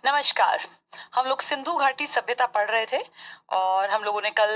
नमस्कार। हम लोग सिंधु घाटी सभ्यता पढ़ रहे थे और हम लोगों ने कल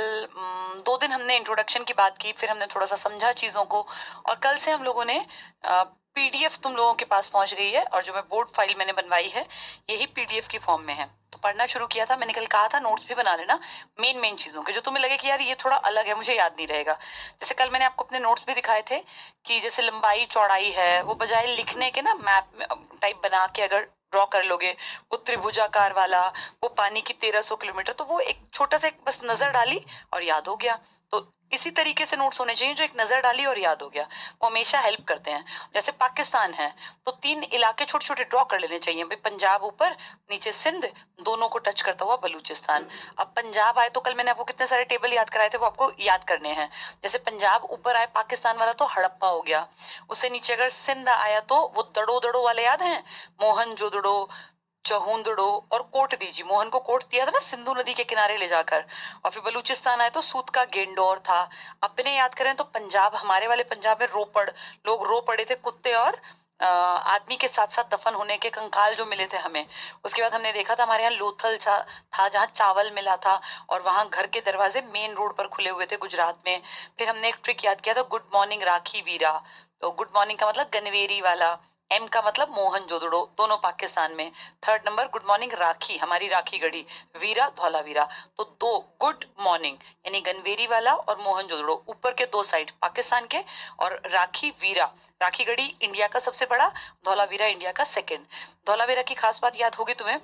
2 दिन हमने इंट्रोडक्शन की बात की, फिर हमने थोड़ा सा समझा चीज़ों को। और कल से हम लोगों ने पीडीएफ तुम लोगों के पास पहुंच गई है, और जो मैं बोर्ड फाइल मैंने बनवाई है यही पीडीएफ की फॉर्म में है। तो पढ़ना शुरू किया था, मैंने कल कहा था नोट्स भी बना लेना मेन मेन चीज़ों के, जो तुम्हें लगे कि यार ये थोड़ा अलग है, मुझे याद नहीं रहेगा। जैसे कल मैंने आपको अपने नोट्स भी दिखाए थे कि जैसे लंबाई चौड़ाई है, वो बजाय लिखने के ना मैप टाइप बना के अगर ड्रॉ कर लोगे, वो त्रिभुजाकार वाला, वो पानी की 1300 किलोमीटर, तो वो एक छोटा सा एक बस नजर डाली और याद हो गया। तो इसी तरीके से नोट्स होने चाहिए, जो एक नजर डाली और याद हो गया, वो हमेशा हेल्प करते हैं। जैसे पाकिस्तान है तो 3 इलाके छोटे छोटे ड्रॉ कर लेने चाहिए भाई, पंजाब ऊपर, नीचे सिंध, दोनों को टच करता हुआ बलूचिस्तान। अब पंजाब आए तो कल मैंने आपको कितने सारे टेबल याद कराए थे, वो आपको याद करने हैं। जैसे पंजाब ऊपर आए पाकिस्तान वाला तो हड़प्पा हो गया, उससे नीचे अगर सिंध आया तो वो दड़ो दड़ो वाले याद हैं, मोहनजोदड़ो, चहुंदड़ो और कोट दीजिए। मोहन को कोट दिया था ना सिंधु नदी के किनारे ले जाकर। और फिर बलूचिस्तान आए तो सूत का गेंडोर था। अपने याद करें तो पंजाब, हमारे वाले पंजाब में रोपड़, लोग रो पड़े थे कुत्ते और आदमी के साथ साथ दफन होने के कंकाल जो मिले थे हमें। उसके बाद हमने देखा था हमारे यहाँ लोथल था जहाँ चावल मिला था, और वहां घर के दरवाजे मेन रोड पर खुले हुए थे गुजरात में। फिर हमने एक ट्रिक याद किया था, गुड मॉर्निंग राखी वीरा। तो गुड मॉर्निंग का मतलब गनवेरी वाला, एम का मतलब मोहनजोदड़ो, दोनों पाकिस्तान में। थर्ड नंबर गुड मॉर्निंग राखी, हमारी राखी गढ़ी, वीरा धौलावीरा। तो 2 गुड मॉर्निंग यानी गनवेरी वाला और मोहनजोदड़ो ऊपर के 2 साइड पाकिस्तान के, और राखी वीरा, राखी गढ़ी इंडिया का सबसे बड़ा, धौलावीरा इंडिया का सेकंड। धौलावीरा की खास बात याद होगी तुम्हें,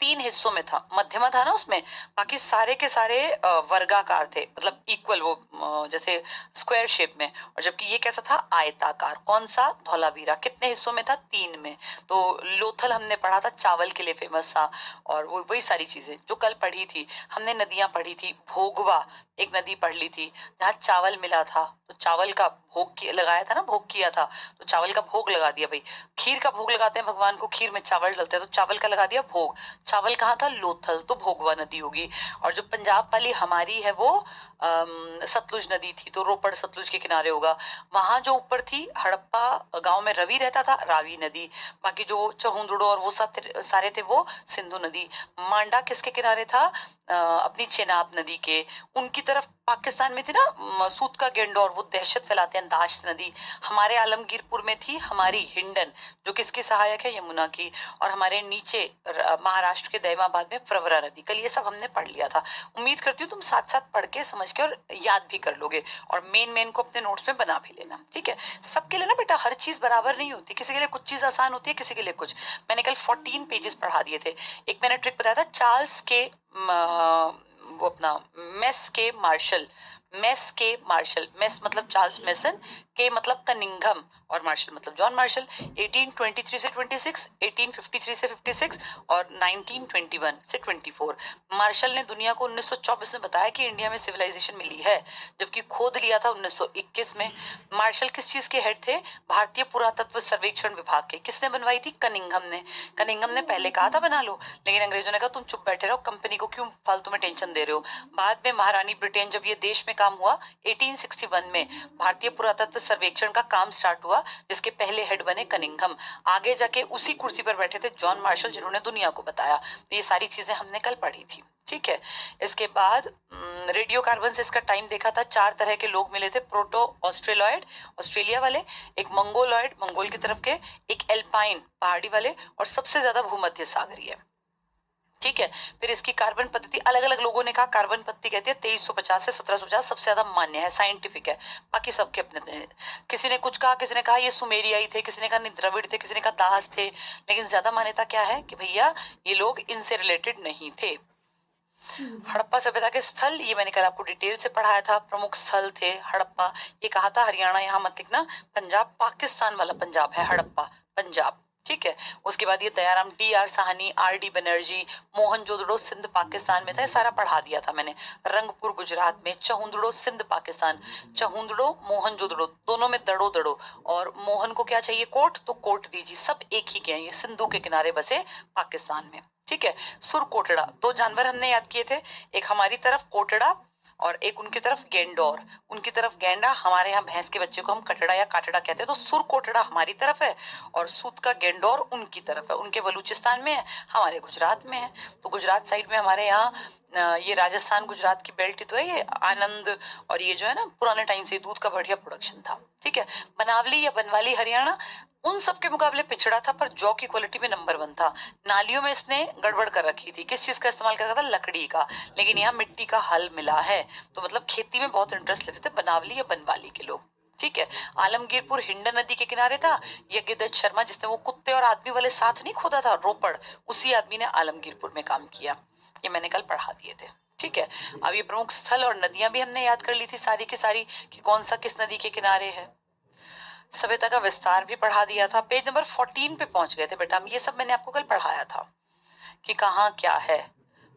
3 हिस्सों में था, मध्यमा था ना उसमें, बाकी सारे के सारे वर्गाकार थे, मतलब इक्वल, वो जैसे स्क्वायर शेप में। और जबकि ये कैसा था, आयताकार। कौन सा, धौलावीरा कितने हिस्सों में था, 3 में। तो लोथल हमने पढ़ा था, चावल के लिए फेमस था। और वो वही सारी चीजें जो कल पढ़ी थी हमने। नदियां पढ़ी थी, भोगवा एक नदी पढ़ ली थी जहाँ चावल मिला था, तो चावल का भोग लगाया था ना, भोग किया था, तो चावल का भोग लगा दिया भाई। खीर का भोग लगाते हैं भगवान को, खीर में चावल डलते हैं, तो चावल का लगा दिया भोग। चावल कहाँ था, लोथल, तो भोगवा नदी होगी। और जो पंजाब वाली हमारी है वो सतलुज नदी थी, तो रोपड़ सतलुज के किनारे होगा। वहां जो ऊपर थी हड़प्पा गांव में रवि रहता था, रावी नदी। बाकी जो चहुंदड़ो और वो सारे थे वो सिंधु नदी। मांडा किसके किनारे था, अपनी चेनाब नदी के। उनकी तरफ पाकिस्तान में थी ना सूत का गेंडोर, वो दहशत फैलाते हैं, दाश नदी। हमारे आलमगीरपुर में थी हमारी हिंडन, जो किसकी सहायक है, यमुना की। और हमारे नीचे महाराष्ट्र के दैमाबाद में प्रवरा नदी। कल ये सब हमने पढ़ लिया था। उम्मीद करती हूँ तुम साथ साथ पढ़ के समझ के और याद भी कर लोगे, और मेन मेन को अपने नोट्स में बना भी लेना, ठीक है। सबके लिए ना बेटा हर चीज बराबर नहीं होती, किसी के लिए कुछ चीज आसान होती है, किसी के लिए कुछ। मैंने कल 14 पेजेस पढ़ा दिए थे। एक मैंने ट्रिक बताया था, चार्ल्स के वो अपना मेस के मार्शल, मेस के मार्शल, मेस मतलब चार्ल्स मेसन, के मतलब कनिंघम, और मार्शल मतलब जॉन मार्शल। 1823 से 26, 1853 से 56 और 1921 से 24। मार्शल ने दुनिया को 1924 में बताया कि इंडिया में सिविलाइजेशन मिली है, जबकि खोद लिया था 1921 में। मार्शल किस चीज के हेड थे, भारतीय पुरातत्व सर्वेक्षण विभाग के। किसने बनवाई थी, कनिंघम ने। कनिंघम ने पहले कहा था बना लो, लेकिन अंग्रेजों ने कहा तुम चुप बैठे रहो, कंपनी को क्यों फालतू में टेंशन दे रहे हो। बाद में महारानी ब्रिटेन जब ये देश में काम हुआ 1861 में, भारतीय पुरातत्व सर्वेक्षण का काम स्टार्ट हुआ, जिसके पहले हेड बने कनिंघम। आगे जाके उसी कुर्सी पर बैठे थे जॉन मार्शल, जिन्होंने दुनिया को बताया। तो ये सारी चीजें हमने कल पढ़ी थी, ठीक है। इसके बाद रेडियो कार्बन से इसका टाइम देखा था। 4 तरह के लोग मिले थे, प्रोटो ऑस्ट्रेलॉयड ऑस्ट्रेलिया वाले, एक मंगोलॉयड मंगोल की तरफ के, एक एल्पाइन पहाड़ी वाले, और सबसे ज्यादा भूमध्य सागरीय, ठीक है। फिर इसकी कार्बन पद्धति अलग अलग लोगों ने कहा, कार्बन पद्धति कहती है 2350 से 1750 सबसे ज्यादा मान्य है, साइंटिफिक है। बाकी सबके अपने, किसी ने कुछ कहा, किसी ने कहा ये सुमेरियाई थे, किसी ने कहा नहीं द्रविड़ थे, किसी ने कहा दास थे। लेकिन ज्यादा मान्यता क्या है कि भैया ये लोग इनसे रिलेटेड नहीं थे। हड़प्पा सभ्यता के स्थल, ये मैंने कल आपको डिटेल से पढ़ाया था। प्रमुख स्थल थे हड़प्पा, ये कहा था हरियाणा यहाँ मत लिखना, पंजाब पाकिस्तान वाला पंजाब है हड़प्पा, पंजाब, ठीक है। उसके बाद ये Dayaram, D R Sahni, R D Banerjee, Mohenjodaro Sindh Pakistan में था, सारा पढ़ा दिया था मैंने। रंगपुर गुजरात में, चहुंदड़ो सिंध पाकिस्तान, चहुंदड़ो मोहनजोदड़ो दोनों में दड़ो दड़ो, और मोहन को क्या चाहिए, कोट, तो कोट दीजिए। सब एक ही के हैं, ये सिंधु के किनारे बसे पाकिस्तान में, ठीक है। सुर कोटड़ा, 2 जानवर हमने याद किए थे, एक हमारी तरफ कोटड़ा, और एक उनकी तरफ गेंडोर, उनकी तरफ गेंडा, हमारे यहाँ भैंस के बच्चे को हम कटड़ा या काटड़ा कहते हैं, तो सुर कोटड़ा हमारी तरफ है और सूत का गेंडोर उनकी तरफ है, उनके बलूचिस्तान में है, हमारे गुजरात में है। तो गुजरात साइड में हमारे यहाँ ये राजस्थान गुजरात की बेल्ट तो है ये आनंद, और ये जो है ना पुराने टाइम से दूध का बढ़िया प्रोडक्शन था, ठीक है। बनावली या बनवाली हरियाणा उन सब के मुकाबले पिछड़ा था, पर जौ की क्वालिटी में नंबर 1 था। नालियों में इसने गड़बड़ कर रखी थी, किस चीज का इस्तेमाल कर रखा था, लकड़ी का, लेकिन यहाँ मिट्टी का हल मिला है, तो मतलब खेती में बहुत इंटरेस्ट लेते थे बनावली या बनवाली के लोग, ठीक है। आलमगीरपुर हिंडन नदी के किनारे था। यज्ञदत्त शर्मा, जिसने वो कुत्ते और आदमी वाले साथ नहीं खोदा था रोपड़, उसी आदमी ने आलमगीरपुर में काम किया, ये मैंने कल पढ़ा दिए थे, ठीक है। अब ये प्रमुख स्थल और नदियां भी हमने याद कर ली थी सारी की सारी, कि कौन सा किस नदी के किनारे है। सभ्यता का विस्तार भी पढ़ा दिया था, पेज नंबर 14 पे पहुंच गए थे बेटा हम, ये सब मैंने आपको कल पढ़ाया था कि कहाँ क्या है।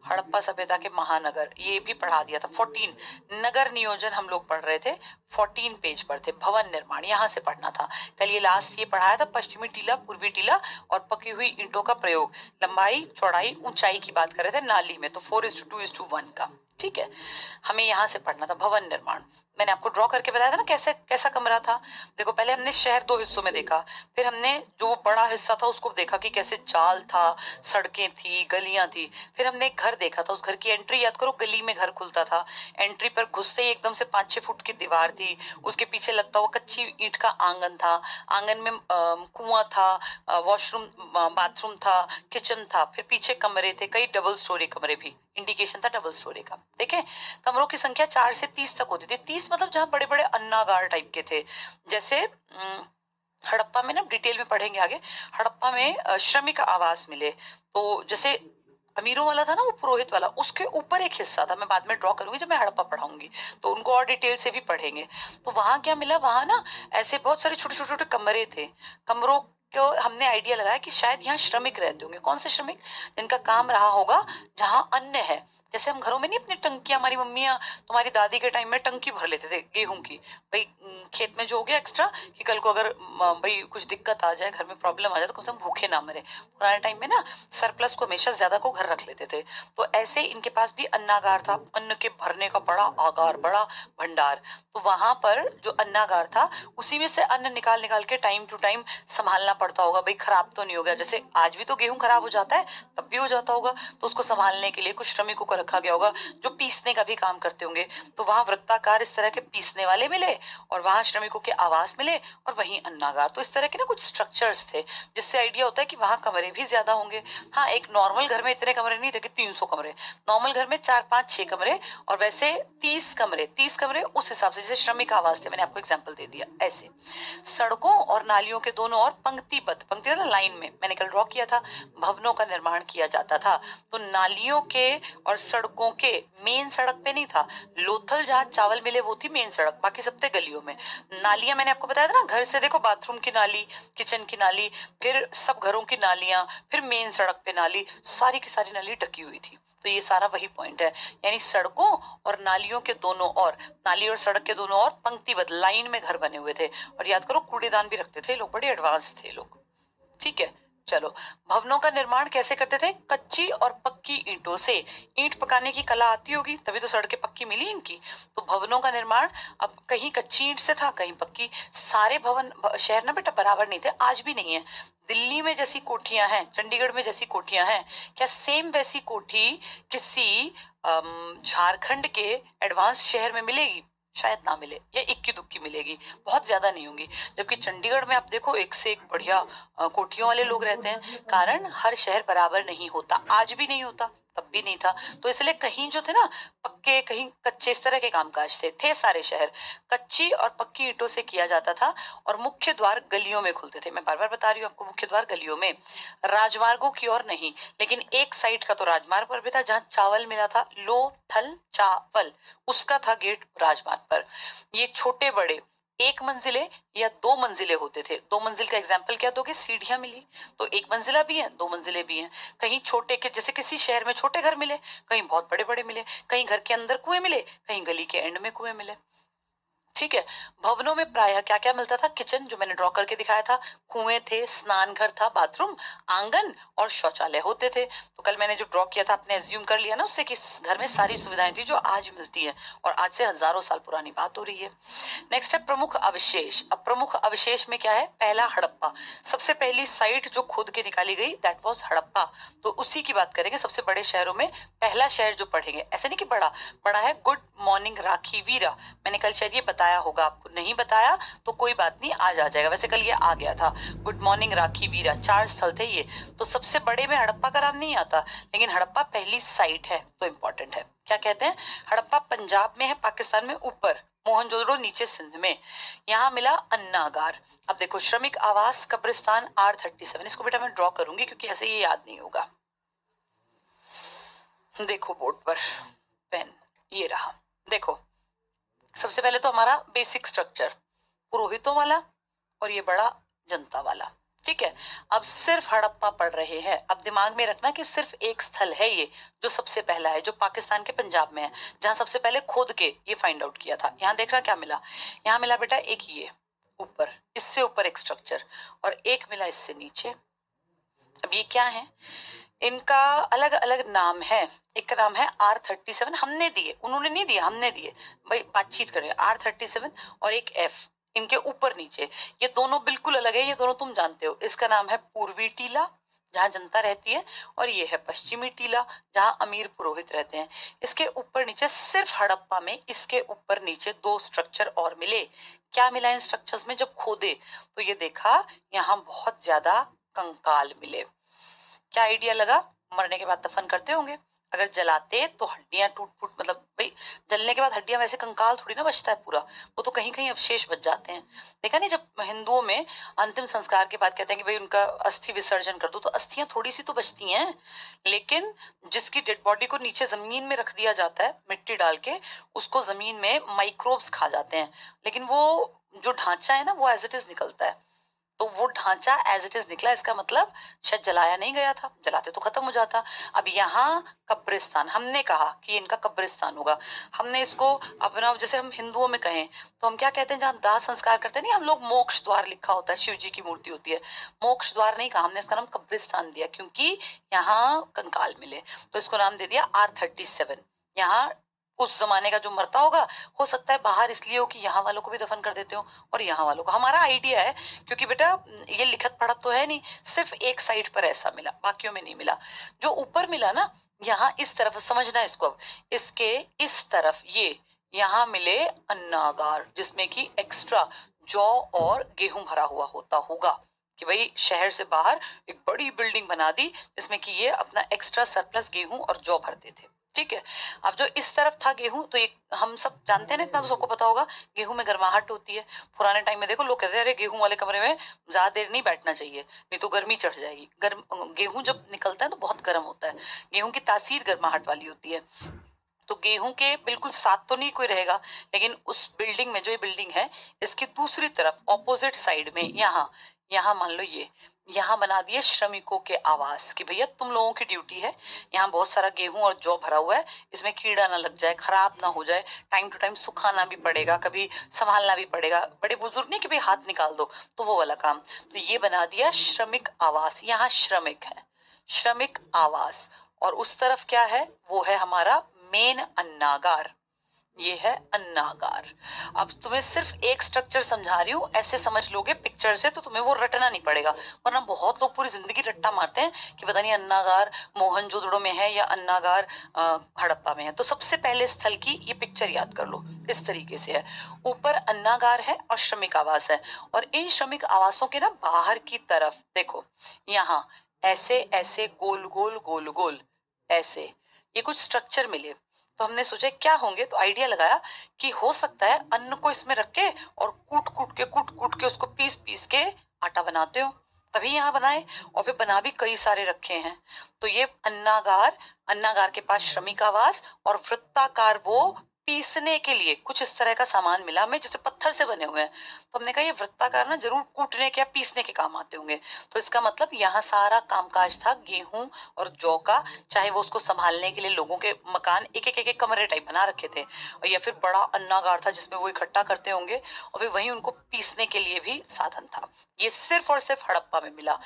हड़प्पा सभ्यता के महानगर ये भी पढ़ा दिया था 14। नगर नियोजन हम लोग पढ़ रहे थे 14 पेज पर थे। भवन निर्माण यहाँ से पढ़ना था कल, ये लास्ट ये पढ़ाया था, पश्चिमी टीला, पूर्वी टीला और पकी हुई ईंटों का प्रयोग, लंबाई चौड़ाई ऊंचाई की बात कर रहे थे नाली में, तो 4:2:1 का, ठीक है। हमें यहाँ से पढ़ना था भवन निर्माण। मैंने आपको ड्रॉ करके बताया था ना कैसे कैसा कमरा था। देखो पहले हमने शहर 2 हिस्सों में देखा, फिर हमने जो वो बड़ा हिस्सा था उसको देखा कि कैसे जाल था, सड़कें थी, गलियां थी, फिर हमने एक घर देखा था, उस घर की एंट्री याद करो, गली में घर खुलता था, एंट्री पर घुसते ही एकदम से 5-6 फुट की दीवार थी, उसके पीछे लगता हुआ कच्ची ईंट का आंगन था, आंगन में कुआं था, वॉशरूम बाथरूम था, किचन था, फिर पीछे कमरे थे, कई डबल स्टोरी कमरे भी, इंडिकेशन था डबल स्टोरी का, देखे। कमरों की संख्या 4 से 30 तक होती थी। 30 मतलब जहाँ बड़े बड़े अन्नागार टाइप के थे, जैसे हड़प्पा में ना डिटेल में पढ़ेंगे आगे, हड़प्पा में श्रमिक आवास मिले, तो जैसे अमीरों वाला था ना वो पुरोहित वाला, उसके ऊपर एक हिस्सा था, मैं बाद में ड्रॉ करूंगी जब मैं हड़प्पा पढ़ाऊंगी, तो उनको और डिटेल से भी पढ़ेंगे। तो वहां क्या मिला, वहां ना ऐसे बहुत सारे छोटे छोटे छोटे कमरे थे, कमरों को हमने आइडिया लगाया कि शायद यहाँ श्रमिक रहते होंगे। कौन से श्रमिक, जिनका काम रहा होगा जहाँ अन्न है, जैसे हम घरों में नहीं अपनी टंकियां, हमारी मम्मियाँ तुम्हारी दादी के टाइम में टंकी भर लेते थे गेहूं की, भाई खेत में जो हो गया एक्स्ट्रा, कि कल को अगर भाई कुछ दिक्कत आ जाए, घर में प्रॉब्लम आ जाए, तो कम से कम भूखे ना मरे। पुराने टाइम में ना सरप्लस को हमेशा ज्यादा को घर रख लेते थे, तो ऐसे इनके पास भी अन्नागार था, अन्न के भरने का बड़ा आगार, बड़ा भंडार। तो वहां पर जो अन्नागार था उसी में से अन्न निकाल निकाल के टाइम टू टाइम संभालना पड़ता होगा, भाई खराब तो नहीं हो गया, जैसे आज भी तो गेहूं खराब हो जाता है, तब भी हो जाता होगा, तो उसको संभालने के लिए कुछ श्रमिकों को रखा गया होगा जो पीसने का भी काम करते होंगे। तो वहां वृत्ताकार इस तरह के पीसने वाले मिले, और वहां श्रमिकों के आवास मिले, और वहीं अन्नागार। तो इस तरह के ना कुछ स्ट्रक्चर्स थे, जिससे आइडिया होता है कि वहां कमरे भी ज्यादा होंगे। हाँ, एक नॉर्मल घर में इतने कमरे नहीं थे कि 300 कमरे, नॉर्मल घर में 4-5-6 कमरे, और वैसे 30 कमरे उस हिसाब से, जैसे श्रमिक आवास थे, मैंने आपको एग्जाम्पल दे दिया ऐसे। सड़कों और नालियों के दोनों ओर पंक्तिबद्ध, पंक्ति ना लाइन में, मैंने कल ड्रॉ किया था, भवनों का निर्माण किया जाता था। तो नालियों के और सड़कों के, मेन सड़क पे नहीं था, लोथल जहाँ चावल मिले वो थी मेन सड़क, बाकी सब थे गलियों में। नालियां मैंने आपको बताया था ना, घर से देखो बाथरूम की नाली, किचन की नाली, फिर सब घरों की नालियां, फिर मेन सड़क पे नाली, सारी की सारी नाली ढकी हुई थी। तो ये सारा वही पॉइंट है, यानी सड़कों और नालियों के दोनों ओर, नाली और सड़क के दोनों ओर पंक्तिबद्ध लाइन में घर बने हुए थे। और याद करो कूड़ेदान भी रखते थे लोग, बड़े एडवांस थे लोग, ठीक है। चलो, भवनों का निर्माण कैसे करते थे, कच्ची और पक्की ईंटों से। ईंट पकाने की कला आती होगी, तभी तो सड़कें पक्की मिली इनकी। तो भवनों का निर्माण अब कहीं कच्ची ईंट से था, कहीं पक्की। सारे भवन शहर ना बेटा बराबर नहीं थे, आज भी नहीं है। दिल्ली में जैसी कोठियां हैं, चंडीगढ़ में जैसी कोठियां हैं, क्या सेम वैसी कोठी किसी झारखंड के एडवांस शहर में मिलेगी? शायद ना मिले, या इक्की दुक्की मिलेगी, बहुत ज्यादा नहीं होंगी। जबकि चंडीगढ़ में आप देखो एक से एक बढ़िया कोठियों वाले लोग रहते हैं, कारण हर शहर बराबर नहीं होता, आज भी नहीं होता, तब भी नहीं था। तो इसलिए कहीं जो थे ना पक्के, कहीं कच्चे, इस तरह के कामकाज थे सारे शहर कच्ची और पक्की ईंटों से किया जाता था। और मुख्य द्वार गलियों में खुलते थे, मैं बार बार बता रही हूँ आपको, मुख्य द्वार गलियों में, राजमार्गों की ओर नहीं। लेकिन एक साइड का तो राजमार्ग पर भी था, जहां चावल मिला था, लो थल चावल, उसका था गेट राजमार्ग पर। ये छोटे बड़े 1 मंजिले या 2 मंजिले होते थे। 2 मंजिल का एग्जाम्पल क्या दोगे, सीढ़ियां मिली, तो 1 मंजिला भी है, 2 मंजिले भी हैं। कहीं छोटे के, जैसे किसी शहर में छोटे घर मिले, कहीं बहुत बड़े बड़े मिले, कहीं घर के अंदर कुएं मिले, कहीं गली के एंड में कुएं मिले। ठीक है। भवनों में प्रायः क्या क्या मिलता था? किचन, जो मैंने ड्रॉ करके दिखाया था, कुएं थे, स्नान घर था, बाथरूम, आंगन और शौचालय होते थे। तो कल मैंने जो ड्रॉ किया था, आपने एज्यूम कर लिया ना उससे कि इस घर में सारी सुविधाएं थी जो आज मिलती है, और आज से हजारों साल पुरानी बात हो रही है। नेक्स्ट है प्रमुख अवशेष। अब प्रमुख अवशेष में क्या है? पहला हड़प्पा। सबसे पहली साइट जो खोद के निकाली गई दैट वाज हड़प्पा। तो उसी की बात करेंगे। सबसे बड़े शहरों में पहला शहर जो पढ़ेंगे, ऐसे नहीं कि बड़ा बड़ा है, गुड मॉर्निंग राखी वीरा। मैंने कल शायद ये बताया होगा आपको, नहीं बताया तो कोई बात नहीं, आज आ जाएगा। वैसे कल ये आ गया था, गुड मॉर्निंग राखी वीरा, 4 स्थल थे ये। तो सबसे बड़े में हड़प्पा का नाम नहीं आता, लेकिन हड़प्पा पहली साइट है तो इंपॉर्टेंट है। क्या कहते हैं? हड़प्पा पंजाब में है, पाकिस्तान में ऊपर, मोहनजोदड़ो नीचे सिंध में। यहाँ मिला अन्नागार। अब देखो, श्रमिक आवास, कब्रिस्तान, R37। इसको बेटा मैं ड्रॉ करूंगी क्योंकि ऐसे ये याद नहीं होगा। देखो बोर्ड पर पेन, ये रहा। देखो, सबसे पहले तो हमारा बेसिक स्ट्रक्चर पुरोहितों वाला, और ये बड़ा जनता वाला। ठीक है। अब सिर्फ हड़प्पा पढ़ रहे हैं। अब दिमाग में रखना कि सिर्फ एक स्थल है ये जो सबसे पहला है, जो पाकिस्तान के पंजाब में है, जहां सबसे पहले खोद के ये फाइंड आउट किया था। यहाँ देखना क्या मिला। यहाँ मिला बेटा एक ये ऊपर, इससे ऊपर एक स्ट्रक्चर, और एक मिला इससे नीचे। अब ये क्या है? इनका अलग अलग नाम है। एक का नाम है R37, हमने दिए, उन्होंने नहीं दिए, हमने दिए। भाई बातचीत करें। R37 और एक F, इनके ऊपर नीचे, ये दोनों बिल्कुल अलग है। ये दोनों तुम जानते हो। इसका नाम है पूर्वी टीला, जहाँ जनता रहती है, और ये है पश्चिमी टीला, जहाँ अमीर पुरोहित रहते हैं। इसके ऊपर नीचे सिर्फ हड़प्पा में इसके ऊपर नीचे 2 स्ट्रक्चर और मिले। क्या मिला इन स्ट्रक्चर्स में? जब खोदे तो ये देखा यहाँ बहुत ज्यादा कंकाल मिले। क्या आइडिया लगा? मरने के बाद दफन करते होंगे, अगर जलाते तो हड्डियां टूट फूट, मतलब भाई जलने के बाद हड्डियां, वैसे कंकाल थोड़ी ना बचता है पूरा, वो तो कहीं कहीं अवशेष बच जाते हैं। देखा नहीं, जब हिंदुओं में अंतिम संस्कार के बाद कहते हैं कि भाई उनका अस्थि विसर्जन कर दो, तो अस्थियां थोड़ी सी तो बचती हैं, लेकिन जिसकी डेड बॉडी को नीचे जमीन में रख दिया जाता है मिट्टी डाल के, उसको जमीन में माइक्रोब्स खा जाते हैं, लेकिन वो जो ढांचा है ना वो एज इट इज निकलता है। तो वो ढांचा एज इट इज निकला, इसका मतलब शायद जलाया नहीं गया था, जलाते तो खत्म हो जाता। अब यहाँ कब्रिस्तान, हमने कहा कि इनका कब्रिस्तान होगा। हमने इसको अपना, जैसे हम हिंदुओं में कहें तो हम क्या कहते हैं, जहाँ दाह संस्कार करते हैं नहीं हम लोग, मोक्ष द्वार लिखा होता है, शिव जी की मूर्ति होती है। मोक्ष द्वार नहीं कहा हमने, इसका नाम कब्रिस्तान दिया क्योंकि यहाँ कंकाल मिले, तो इसको नाम दे दिया R37। यहाँ उस जमाने का जो मरता होगा, हो सकता है बाहर इसलिए हो कि यहाँ वालों को भी दफन कर देते हो और यहाँ वालों को। हमारा आइडिया है, क्योंकि बेटा ये लिखत पढ़त तो है नहीं, सिर्फ एक साइड पर ऐसा मिला, बाकियों में नहीं मिला। जो ऊपर मिला ना, यहाँ इस तरफ समझना इसको। अब इसके इस तरफ ये यहाँ मिले अन्नागार, जिसमें कि एक्स्ट्रा जौ और गेहूं भरा हुआ होता होगा, कि भाई शहर से बाहर एक बड़ी बिल्डिंग बना दी जिसमें कि ये अपना एक्स्ट्रा सरप्लस गेहूं और जौ भरते थे। ठीक है। अब जो इस तरफ था गेहूं, तो ये हम सब जानते हैं ना, इतना तो सबको पता होगा, गेहूं में गर्माहट होती है। पुराने टाइम में देखो लोग कहते हैं अरे गेहूं वाले कमरे में ज्यादा देर नहीं बैठना चाहिए, नहीं तो गर्मी चढ़ जाएगी। गर्म गेहूं जब निकलता है तो बहुत गर्म होता है, गेहूं की तासीर गर्माहट वाली होती है। तो गेहूं के बिल्कुल साथ तो नहीं कोई रहेगा, लेकिन उस बिल्डिंग में, जो ये बिल्डिंग है, इसकी दूसरी तरफ ऑपोजिट साइड में यहाँ, यहाँ मान लो ये, यहाँ बना दिए श्रमिकों के आवास, कि भैया तुम लोगों की ड्यूटी है, यहाँ बहुत सारा गेहूं और जौ भरा हुआ है, इसमें कीड़ा ना लग जाए, खराब ना हो जाए, टाइम टू टाइम सुखाना भी पड़ेगा, कभी संभालना भी पड़ेगा। बड़े बुजुर्ग नहीं कि भाई हाथ निकाल दो, तो वो वाला काम। तो ये बना दिया श्रमिक आवास, यहाँ श्रमिक है, श्रमिक आवास। और उस तरफ क्या है? वो है हमारा मेन अन्नागार, ये है अन्नागार। अब तुम्हें सिर्फ एक स्ट्रक्चर समझा रही हूँ, ऐसे समझ लोगे पिक्चर से तो तुम्हें वो रटना नहीं पड़ेगा, वरना बहुत लोग पूरी जिंदगी रट्टा मारते हैं कि पता नहीं अन्नागार मोहनजोदड़ो में है या अन्नागार हड़प्पा में है। तो सबसे पहले स्थल की ये पिक्चर याद कर लो, इस तरीके से है। ऊपर अन्नागार है और श्रमिक आवास है, और इन श्रमिक आवासों के ना बाहर की तरफ देखो, यहाँ ऐसे ऐसे गोल गोल गोल गोल ऐसे ये कुछ स्ट्रक्चर मिले। तो हमने सोचा क्या होंगे, तो आइडिया लगाया कि हो सकता है अन्न को इसमें रख के और कूट कूट के उसको पीस पीस के आटा बनाते हो, तभी यहाँ बनाए। और फिर बना भी कई सारे रखे हैं। तो ये अन्नागार, अन्नागार के पास श्रमिक आवास, और वृत्ताकार वो पीसने के लिए कुछ इस तरह का सामान मिला हमें, जैसे पत्थर से बने हुए हैं। तो हमने कहा ये वृत्ताकार ना जरूर कूटने के या पीसने के काम आते होंगे। तो इसका मतलब यहाँ सारा कामकाज था गेहूं और जौ का, चाहे वो उसको संभालने के लिए लोगों के मकान एक एक कमरे टाइप बना रखे थे, और या फिर बड़ा अन्नागार था जिसमें वो इकट्ठा करते होंगे, और फिर वहीं उनको पीसने के लिए भी साधन था। ये सिर्फ और सिर्फ हड़प्पा में मिला।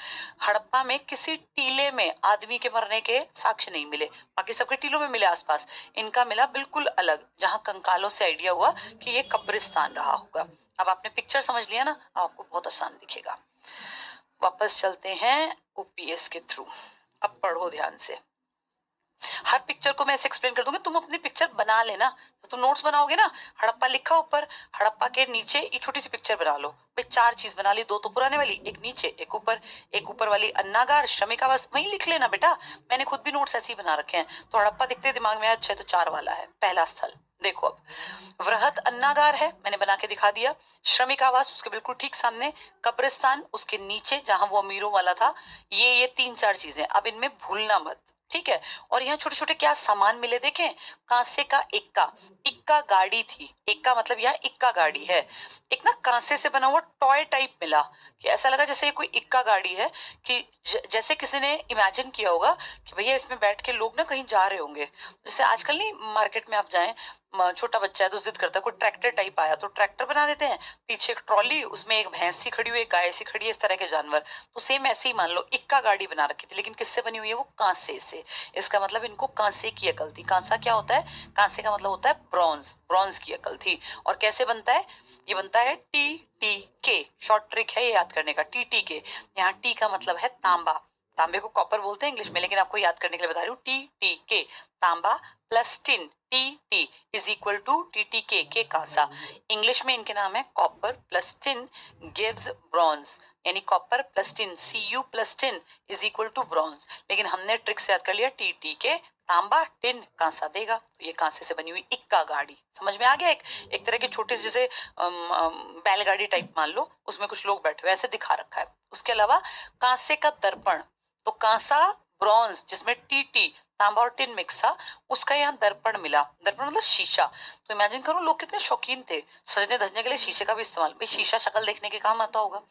हड़प्पा में किसी टीले में आदमी के मरने के साक्ष्य नहीं मिले, बाकी सबके टीलों में मिले आसपास। इनका मिला बिल्कुल अलग, जहां कंकालों से आइडिया हुआ कि ये कब्रिस्तान रहा होगा। अब आपने पिक्चर समझ लिया ना, अब आपको बहुत आसान दिखेगा। वापस चलते हैं ओपीएस के थ्रू। अब पढ़ो ध्यान से। हर पिक्चर को मैं ऐसे एक्सप्लेन कर दूंगी, तुम अपनी पिक्चर बना लेना। तो तुम नोट्स बनाओगे ना, हड़प्पा लिखा ऊपर, हड़प्पा के नीचे एक छोटी सी पिक्चर बना लो। भाई 4 चीज बना ली, 2 तो पुराने वाली, एक नीचे एक ऊपर। एक ऊपर वाली अन्नागार, श्रमिक आवास, वही लिख लेना बेटा। मैंने खुद भी नोट्स ऐसे ही बना रखे हैं। तो हड़प्पा दिखते दिमाग में अच्छा है, तो 4 वाला है पहला स्थल। देखो अब वृहत अन्नागार है, मैंने बना के दिखा दिया। श्रमिक आवास उसके बिल्कुल ठीक सामने, कब्रिस्तान उसके नीचे जहां वो अमीरों वाला था। ये 3-4 चीजें अब इनमें भूलना मत, ठीक है। और यहाँ छोटे छोटे क्या सामान मिले देखें, कांसे का इक्का, इक्का गाड़ी थी। इक्का मतलब यहाँ इक्का गाड़ी है। एक ना कांसे से बना हुआ टॉय टाइप मिला, कि ऐसा लगा जैसे ये कोई इक्का गाड़ी है, कि जैसे किसी ने इमेजिन किया होगा कि भैया इसमें बैठ के लोग ना कहीं जा रहे होंगे। जैसे आजकल नहीं, मार्केट में आप जाएं, छोटा बच्चा है तो जिद करता है, कोई ट्रैक्टर टाइप आया तो ट्रैक्टर बना देते हैं, पीछे एक ट्रॉली, उसमें एक भैंस सी खड़ी हुई, एक गाय सी खड़ी है, इस तरह के जानवर। तो सेम ऐसे ही मान लो इक्का गाड़ी बना रखी थी, लेकिन किससे बनी हुई है, वो कांसे से। इसका मतलब इनको कांसे की अकल थी। कांसा क्या होता है, कांसे का मतलब होता है ब्रॉन्ज, ब्रॉन्ज की अकल थी। और कैसे बनता है, ये बनता है TTK, शॉर्ट ट्रिक है ये याद करने का, TTK। यहाँ टी का मतलब है तांबा, तांबे को कॉपर बोलते हैं इंग्लिश में, लेकिन आपको याद करने के लिए बता रही हूँ, TTK तांबा plus tin, TT is equal to TTK के कांसा। इंग्लिश में इनके नाम है copper plus tin gives bronze, यानी copper plus tin, Cu plus tin is equal to bronze. लेकिन हमने ट्रिक से याद कर लिया, TTK तांबा टिन कांसा देगा। तो ये कांसे से बनी हुई इक्का गाड़ी समझ में आ गया। एक तरह के छोटे से जैसे बैलगाड़ी टाइप मान लो, उसमें कुछ लोग बैठे हुए ऐसे दिखा रखा है। उसके अलावा कांसे का दर्पण, तो कांसा ब्रॉन्ज जिसमें TT तांबा और टिन मिक्स था, उसका यहाँ दर्पण मिला। दर्पण मतलब शीशा। तो इमेजिन करो लोग कितने शौकीन थे, सजने धजने के लिए शीशे का भी इस्तेमाल, भाई शीशा शक्ल देखने के काम आता होगा।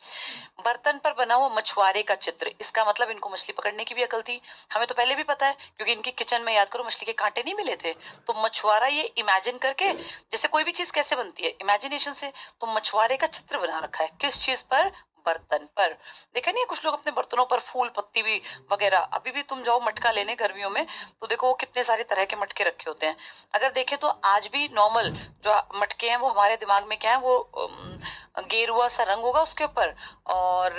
बर्तन पर बना हुआ मछुआरे का चित्र, इसका मतलब इनको मछली पकड़ने की भी अकल थी। हमें तो पहले भी पता है, क्योंकि इनकी किचन में याद करो मछली के कांटे नहीं मिले थे। तो मछुआरा ये इमेजिन करके, जैसे कोई भी चीज कैसे बनती है इमेजिनेशन से, तो मछुआरे का चित्र बना रखा है किस चीज पर, बर्तन पर। देखा नहीं है कुछ लोग अपने बर्तनों पर फूल पत्ती भी वगैरह, अभी भी तुम जाओ मटका लेने गर्मियों में, तो देखो वो कितने सारे तरह के मटके रखे होते हैं। अगर देखें तो आज भी नॉर्मल जो मटके हैं वो हमारे दिमाग में क्या है, वो गेरुआ सा रंग होगा उसके ऊपर, और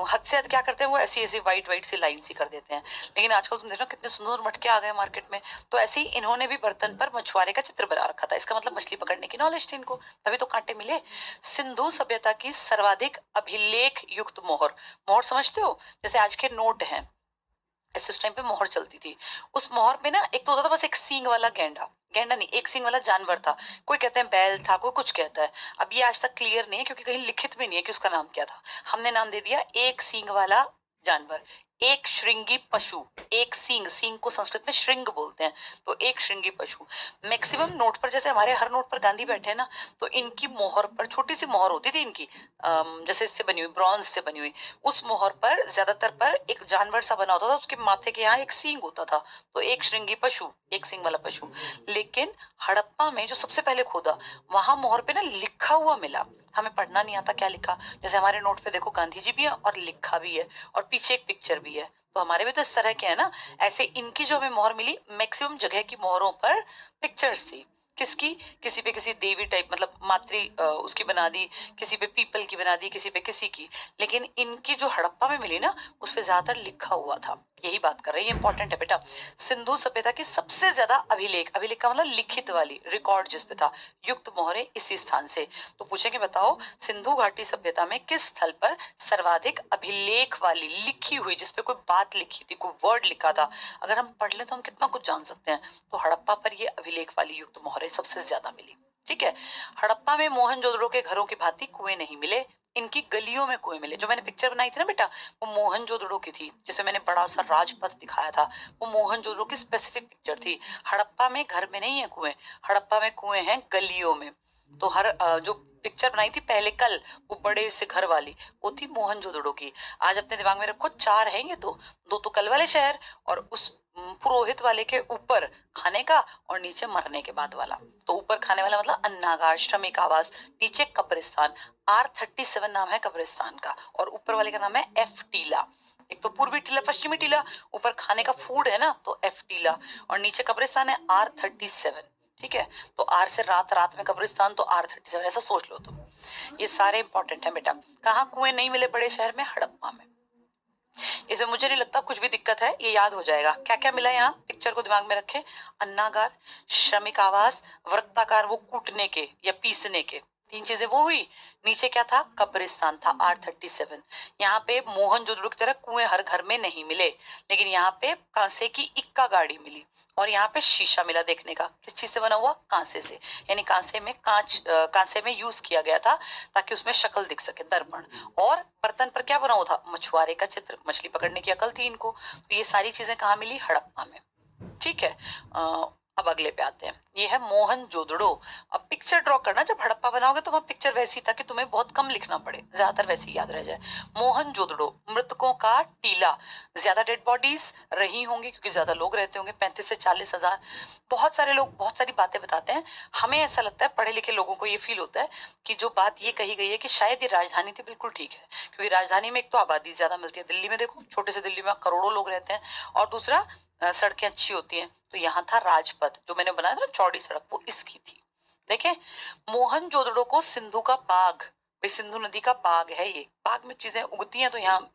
हद से हद क्या करते हैं, वो ऐसी ऐसी वाइट वाइट सी लाइन सी कर देते हैं। लेकिन आजकल तुम देखो कितने सुंदर मटके आ गए मार्केट में। तो ऐसे ही इन्होंने भी बर्तन पर मछुआरे का चित्र बना रखा था, इसका मतलब मछली पकड़ने की नॉलेज थी इनको, तभी तो कांटे मिले। सिंधु सभ्यता की सर्वाधिक अभिलेख युक्त मोहर, मोहर समझते हो, जैसे आज के नोट हैं, ऐसे उस टाइम पे मोहर चलती थी। उस मोहर पे ना एक तो होता था बस एक सींग वाला गेंडा, गेंडा नहीं एक सींग वाला जानवर था, कोई कहते हैं बैल था, कोई कुछ कहता है। अब ये आज तक क्लियर नहीं है, क्योंकि कहीं लिखित में नहीं है कि उसका नाम क्या था। हमने नाम दे दिया एक सींग वाला जानवर, एक श्रृंगी पशु। एक सींग, सींग को संस्कृत में श्रृंग बोलते हैं, तो एक श्रृंगी पशु। मैक्सिमम नोट पर, जैसे हमारे हर नोट पर गांधी बैठे हैं ना, तो इनकी मोहर पर छोटी सी मोहर होती थी इनकी, जैसे इससे बनी हुई, ब्रॉन्ज से बनी हुई। उस मोहर पर ज्यादातर पर एक जानवर सा बना होता था, उसके माथे के यहाँ एक सींग होता था, तो एक श्रृंगी पशु, एक सींग वाला पशु। लेकिन हड़प्पा में जो सबसे पहले खोदा, वहां मोहर पे ना लिखा हुआ मिला। हमें पढ़ना नहीं आता क्या लिखा, जैसे हमारे नोट पे देखो गांधी जी भी है और लिखा भी है, और पीछे एक पिक्चर भी है। तो हमारे भी तो इस तरह के है ना, ऐसे इनकी जो हमें मोहर मिली, मैक्सिमम जगह की मोहरों पर पिक्चर्स थी। किसकी, किसी पे किसी देवी टाइप, मतलब मातृ उसकी बना दी, किसी पे पीपल की बना दी, किसी पे किसी की। लेकिन इनकी जो हड़प्पा में मिली ना, उस पे ज्यादातर लिखा हुआ था। यही बात कर रही है, इंपॉर्टेंट है बेटा। सिंधु सभ्यता की सबसे ज्यादा अभिलेख, अभिलेख का मतलब लिखित वाली, रिकॉर्ड जिस पे था, युक्त मोहरे इसी स्थान से। तो पूछेंगे बताओ सिंधु घाटी सभ्यता में किस स्थल पर सर्वाधिक अभिलेख वाली, लिखी हुई, जिसपे कोई बात लिखी थी, कोई वर्ड लिखा था, अगर हम पढ़ लें तो हम कितना कुछ जान सकते हैं। तो हड़प्पा पर ये अभिलेख वाली युक्त मोहरें सबसे ज्यादा मिली। ठीक है। हड़प्पा में मोहनजोदड़ो के घरों की भांति कुएं नहीं मिले, इनकी गलियों में कुएं मिले। जो मैंने पिक्चर बनाई थी ना बेटा, वो मोहनजोदड़ो की थी, जिसमें मैंने बड़ा सा राजपथ दिखाया था, वो मोहनजोदड़ो की स्पेसिफिक पिक्चर थी। हड़प्पा में घर में नहीं है कुएं, हड़प्पा में कुएं हैं गलियों में। तो जो पिक्चर बनाई थी पहले कल, वो बड़े से घर वाली, वो थी मोहनजोदड़ो की। आज अपने दिमाग में रखो, चार हैं ये तो, दो तो कल वाले शहर, और उस पुरोहित वाले के ऊपर खाने का और नीचे मरने के बाद वाला। तो ऊपर खाने वाला मतलब अन्नागार, श्रमिक आवास, नीचे कब्रिस्तान। R37 नाम है कब्रिस्तान का, और ऊपर वाले का नाम है F टीला। एक तो पूर्वी टीला, पश्चिमी टीला, ऊपर खाने का फूड है ना तो F टीला, और नीचे कब्रिस्तान है R37। ठीक है, तो आर से रात, रात में कब्रिस्तान, तो R37, ऐसा सोच लो तुम। ये सारे इंपॉर्टेंट है बेटा। कहाँ कुएं नहीं मिले बड़े शहर में? हड़प्पा में। इसमें मुझे नहीं लगता कुछ भी दिक्कत है, ये याद हो जाएगा। क्या क्या मिला यहाँ, पिक्चर को दिमाग में रखे। अन्नागार, श्रमिक आवास, वृत्ताकार वो कूटने के या पीसने के, तीन चीजें वो हुई। नीचे क्या था? कब्रिस्तान था, R37। यहाँ पे मोहनजोदड़ो की तरह कुएं हर घर में नहीं मिले, लेकिन यहाँ पे कांसे की इक्का गाड़ी मिली, और यहाँ पे शीशा मिला देखने का। किस चीज से बना हुआ? कांसे से, यानी कांसे में कांसे में यूज किया गया था ताकि उसमें शक्ल दिख सके, दर्पण। और बर्तन पर क्या बना हुआ था? मछुआरे का चित्र, मछली पकड़ने की अकल थी इनको। तो ये सारी चीजें कहाँ मिली? हड़प्पा में। ठीक है, अब अगले पे आते हैं। ये है मोहनजोदड़ो। अब पिक्चर ड्रॉ करना, जब हड़प्पा बनाओगे तो वहां पिक्चर वैसी था कि तुम्हें बहुत कम लिखना पड़े, ज्यादातर वैसे ही याद रह जाए। मोहनजोदड़ो, मृतकों का टीला। ज्यादा डेड बॉडीज रही होंगी क्योंकि ज्यादा लोग रहते होंगे, 35 से 40 हजार। बहुत सारे लोग बहुत सारी बातें बताते हैं। हमें ऐसा लगता है, पढ़े लिखे लोगों को ये फील होता है कि जो बात ये कही गई है कि शायद ये राजधानी थी, बिल्कुल ठीक है, क्योंकि राजधानी में एक तो आबादी ज्यादा मिलती है। दिल्ली में देखो, छोटे से दिल्ली में करोड़ों लोग रहते हैं, और दूसरा सड़कें अच्छी होती हैं। तो यहाँ था राजपथ, जो मैंने बनाया था ना चौड़ी सड़क, वो इसकी थी। देखें, मोहनजोदड़ो को सिंधु का बाग, भाई सिंधु नदी का बाग है ये, बाग में चीजें उगती हैं, तो यहाँ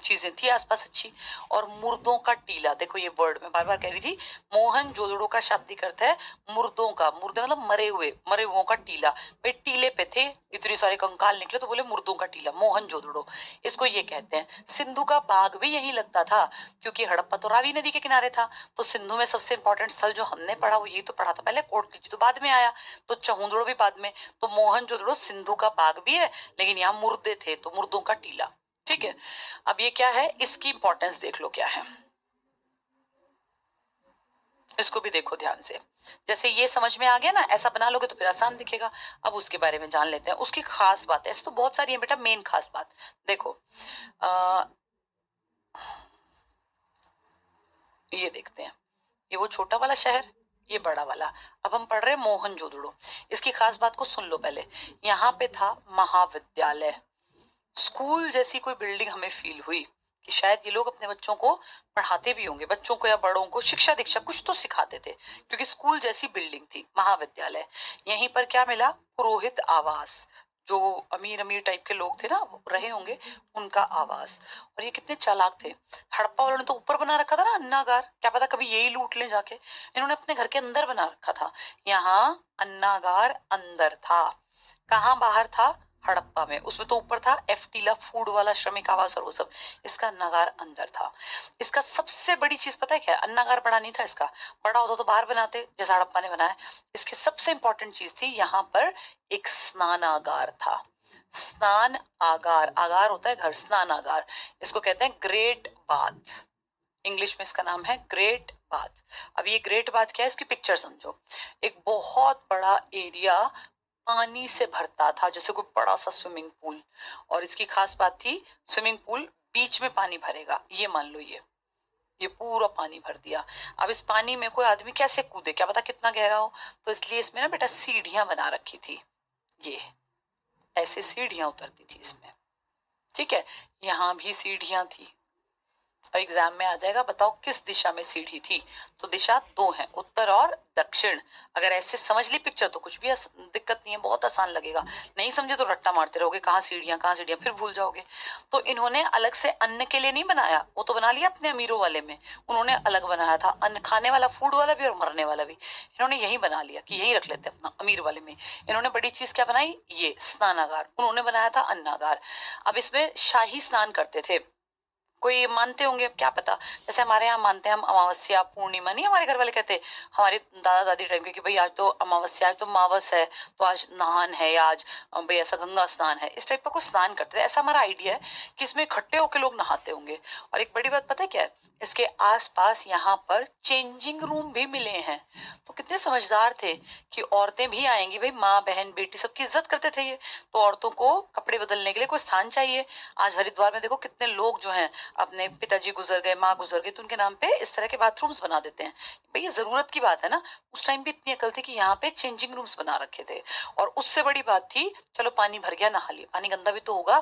चीजें थी आसपास अच्छी। और मुर्दों का टीला, देखो ये वर्ड मैं बार बार कह रही थी, मोहनजोदड़ो का शाब्दिक अर्थ है मुर्दों का, मुर्दे मतलब मरे हुए, मरे हुओं का टीला। भाई टीले पे थे, इतने सारे कंकाल निकले, तो बोले मुर्दों का टीला, मोहनजोदड़ो, इसको ये कहते हैं। सिंधु का बाग भी यही लगता था, क्योंकि हड़प्पा तो रावी नदी के किनारे था। तो सिंधु में सबसे इंपॉर्टेंट स्थल जो हमने पढ़ा वो यही तो पढ़ा था पहले, कोटलिची तो बाद में आया, तो चहुंदड़ो भी बाद में। तो मोहनजोदड़ो सिंधु का बाग भी है, लेकिन यहाँ मुर्दे थे, तो मुर्दों का टीला। ठीक है, अब ये क्या है, इसकी इंपॉर्टेंस देख लो क्या है, इसको भी देखो ध्यान से। जैसे ये समझ में आ गया ना, ऐसा बना लोगे तो फिर आसान दिखेगा। अब उसके बारे में जान लेते हैं, उसकी खास बात है, ऐसे तो बहुत सारी है बेटा, मेन खास बात देखो। आ, ये देखते हैं, ये वो छोटा वाला शहर, ये बड़ा वाला। अब हम पढ़ रहे हैं मोहनजोदड़ो। इसकी खास बात को सुन लो पहले। यहाँ पे था महाविद्यालय, स्कूल जैसी कोई बिल्डिंग हमें फील हुई कि शायद ये लोग अपने बच्चों को पढ़ाते भी होंगे, बच्चों को या बड़ों को शिक्षा दीक्षा कुछ तो सिखाते थे, क्योंकि स्कूल जैसी बिल्डिंग थी, महाविद्यालय। यहीं पर क्या मिला? पुरोहित आवास, जो अमीर अमीर टाइप के लोग थे ना, वो रहे होंगे, उनका आवास। और ये कितने चालाक थे, हड़प्पा वालों ने तो ऊपर बना रखा था ना अन्नागार, क्या पता कभी यही लूट ले जाके। इन्होंने अपने घर के अंदर बना रखा था। यहाँ अन्नागार अंदर था, कहाँ बाहर था? हड़प्पा में। उसमें तो ऊपर था F टीला, फूड वाला, श्रमिक आवास और वो सब। इसका अन्नागार अंदर था। इसका सबसे बड़ी चीज पता है क्या? अन्नागार बड़ा नहीं था इसका, बड़ा होता तो बाहर बनाते जैसा हड़प्पा ने बनाया। इसकी सबसे इंपॉर्टेंट चीज थी, यहाँ पर एक स्नानागार था। स्नान आगार, आगार होता है घर, स्नानागार, इसको कहते हैं ग्रेट बाथ। इंग्लिश में इसका नाम है ग्रेट बाथ। अब ये ग्रेट बाथ क्या है, इसकी पिक्चर समझो। एक बहुत बड़ा एरिया पानी से भरता था, जैसे कोई बड़ा सा स्विमिंग पूल। और इसकी खास बात थी, स्विमिंग पूल बीच में पानी भरेगा, ये मान लो, ये पूरा पानी भर दिया। अब इस पानी में कोई आदमी कैसे कूदे, क्या पता कितना गहरा हो। तो इसलिए इसमें ना बेटा सीढ़ियां बना रखी थी, ये ऐसे सीढ़ियां उतरती थी इसमें। ठीक है, यहाँ भी सीढ़ियां थी। और एग्जाम में आ जाएगा, बताओ किस दिशा में सीढ़ी थी? तो दिशा दो है, उत्तर और दक्षिण। अगर ऐसे समझ ली पिक्चर तो कुछ भी दिक्कत नहीं है, बहुत आसान लगेगा। नहीं समझे तो रट्टा मारते रहोगे, कहाँ सीढ़ियां कहाँ सीढ़ियां, फिर भूल जाओगे। तो इन्होंने अलग से अन्न के लिए नहीं बनाया, वो तो बना लिया अपने अमीरों वाले में। उन्होंने अलग बनाया था, अन्न खाने वाला, फूड वाला भी और मरने वाला भी। इन्होंने यही बना लिया कि यही रख लेते अपना अमीर वाले में। इन्होंने बड़ी चीज क्या बनाई? ये स्नानागार। उन्होंने बनाया था अन्नागार। अब इसमें शाही स्नान करते थे, कोई मानते होंगे, क्या पता। जैसे हमारे यहाँ मानते हैं हम अमावस्या पूर्णिमा, नहीं हमारे घर वाले कहते, हमारे दादा दादी टाइम के, कि भाई आज तो अमावस्या, आज तो मावस है, तो आज नहान है, या आज भाई ऐसा गंगा स्नान है, इस टाइप का कुछ स्नान करते थे। ऐसा हमारा आइडिया है कि इसमें इकट्ठे होकर लोग नहाते होंगे। और एक बड़ी बात पता है क्या है, इसके आसपास यहाँ पर चेंजिंग रूम भी मिले हैं। तो कितने समझदार थे कि औरतें भी आएंगी, भाई माँ बहन बेटी सबकी इज्जत करते थे ये, तो औरतों को कपड़े बदलने के लिए कोई स्थान चाहिए। आज हरिद्वार में देखो कितने लोग जो हैं, अपने पिताजी गुजर गए, माँ गुजर गई, तो उनके नाम पे इस तरह के बाथरूम्स बना देते हैं। भाई ये जरूरत की बात है ना। उस टाइम भी इतनी अकल थी कि यहाँ पे चेंजिंग रूम्स बना रखे थे। और उससे बड़ी बात थी, चलो पानी भर गया, नहा लिया, पानी गंदा भी तो होगा,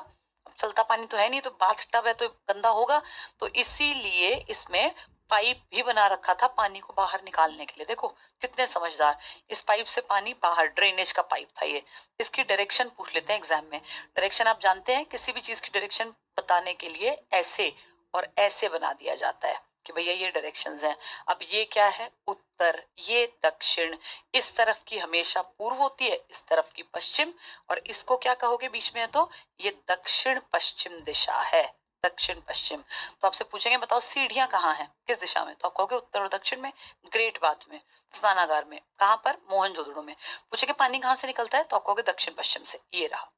अब चलता पानी तो है नहीं, तो बाथ टब है तो गंदा होगा, तो इसीलिए इसमें पाइप भी बना रखा था पानी को बाहर निकालने के लिए। देखो कितने समझदार, इस पाइप से पानी बाहर, ड्रेनेज का पाइप था ये। इसकी डायरेक्शन पूछ लेते हैं एग्जाम में। डायरेक्शन आप जानते हैं, किसी भी चीज की डायरेक्शन बताने के लिए ऐसे और ऐसे बना दिया जाता है कि भैया ये डायरेक्शंस हैं। अब ये क्या है, उत्तर, ये दक्षिण, इस तरफ की हमेशा पूर्व होती है, इस तरफ की पश्चिम, और इसको क्या कहोगे बीच में है तो ये दक्षिण पश्चिम दिशा है, दक्षिण पश्चिम। तो आपसे पूछेंगे बताओ सीढ़ियां कहाँ हैं, किस दिशा में, तो आप कहोगे उत्तर और दक्षिण में, ग्रेट बाथ में, स्नानागार में, कहाँ पर, मोहनजोदड़ो में। पूछेंगे पानी कहाँ से निकलता है, तो आप कहोगे दक्षिण पश्चिम से। ये रहा।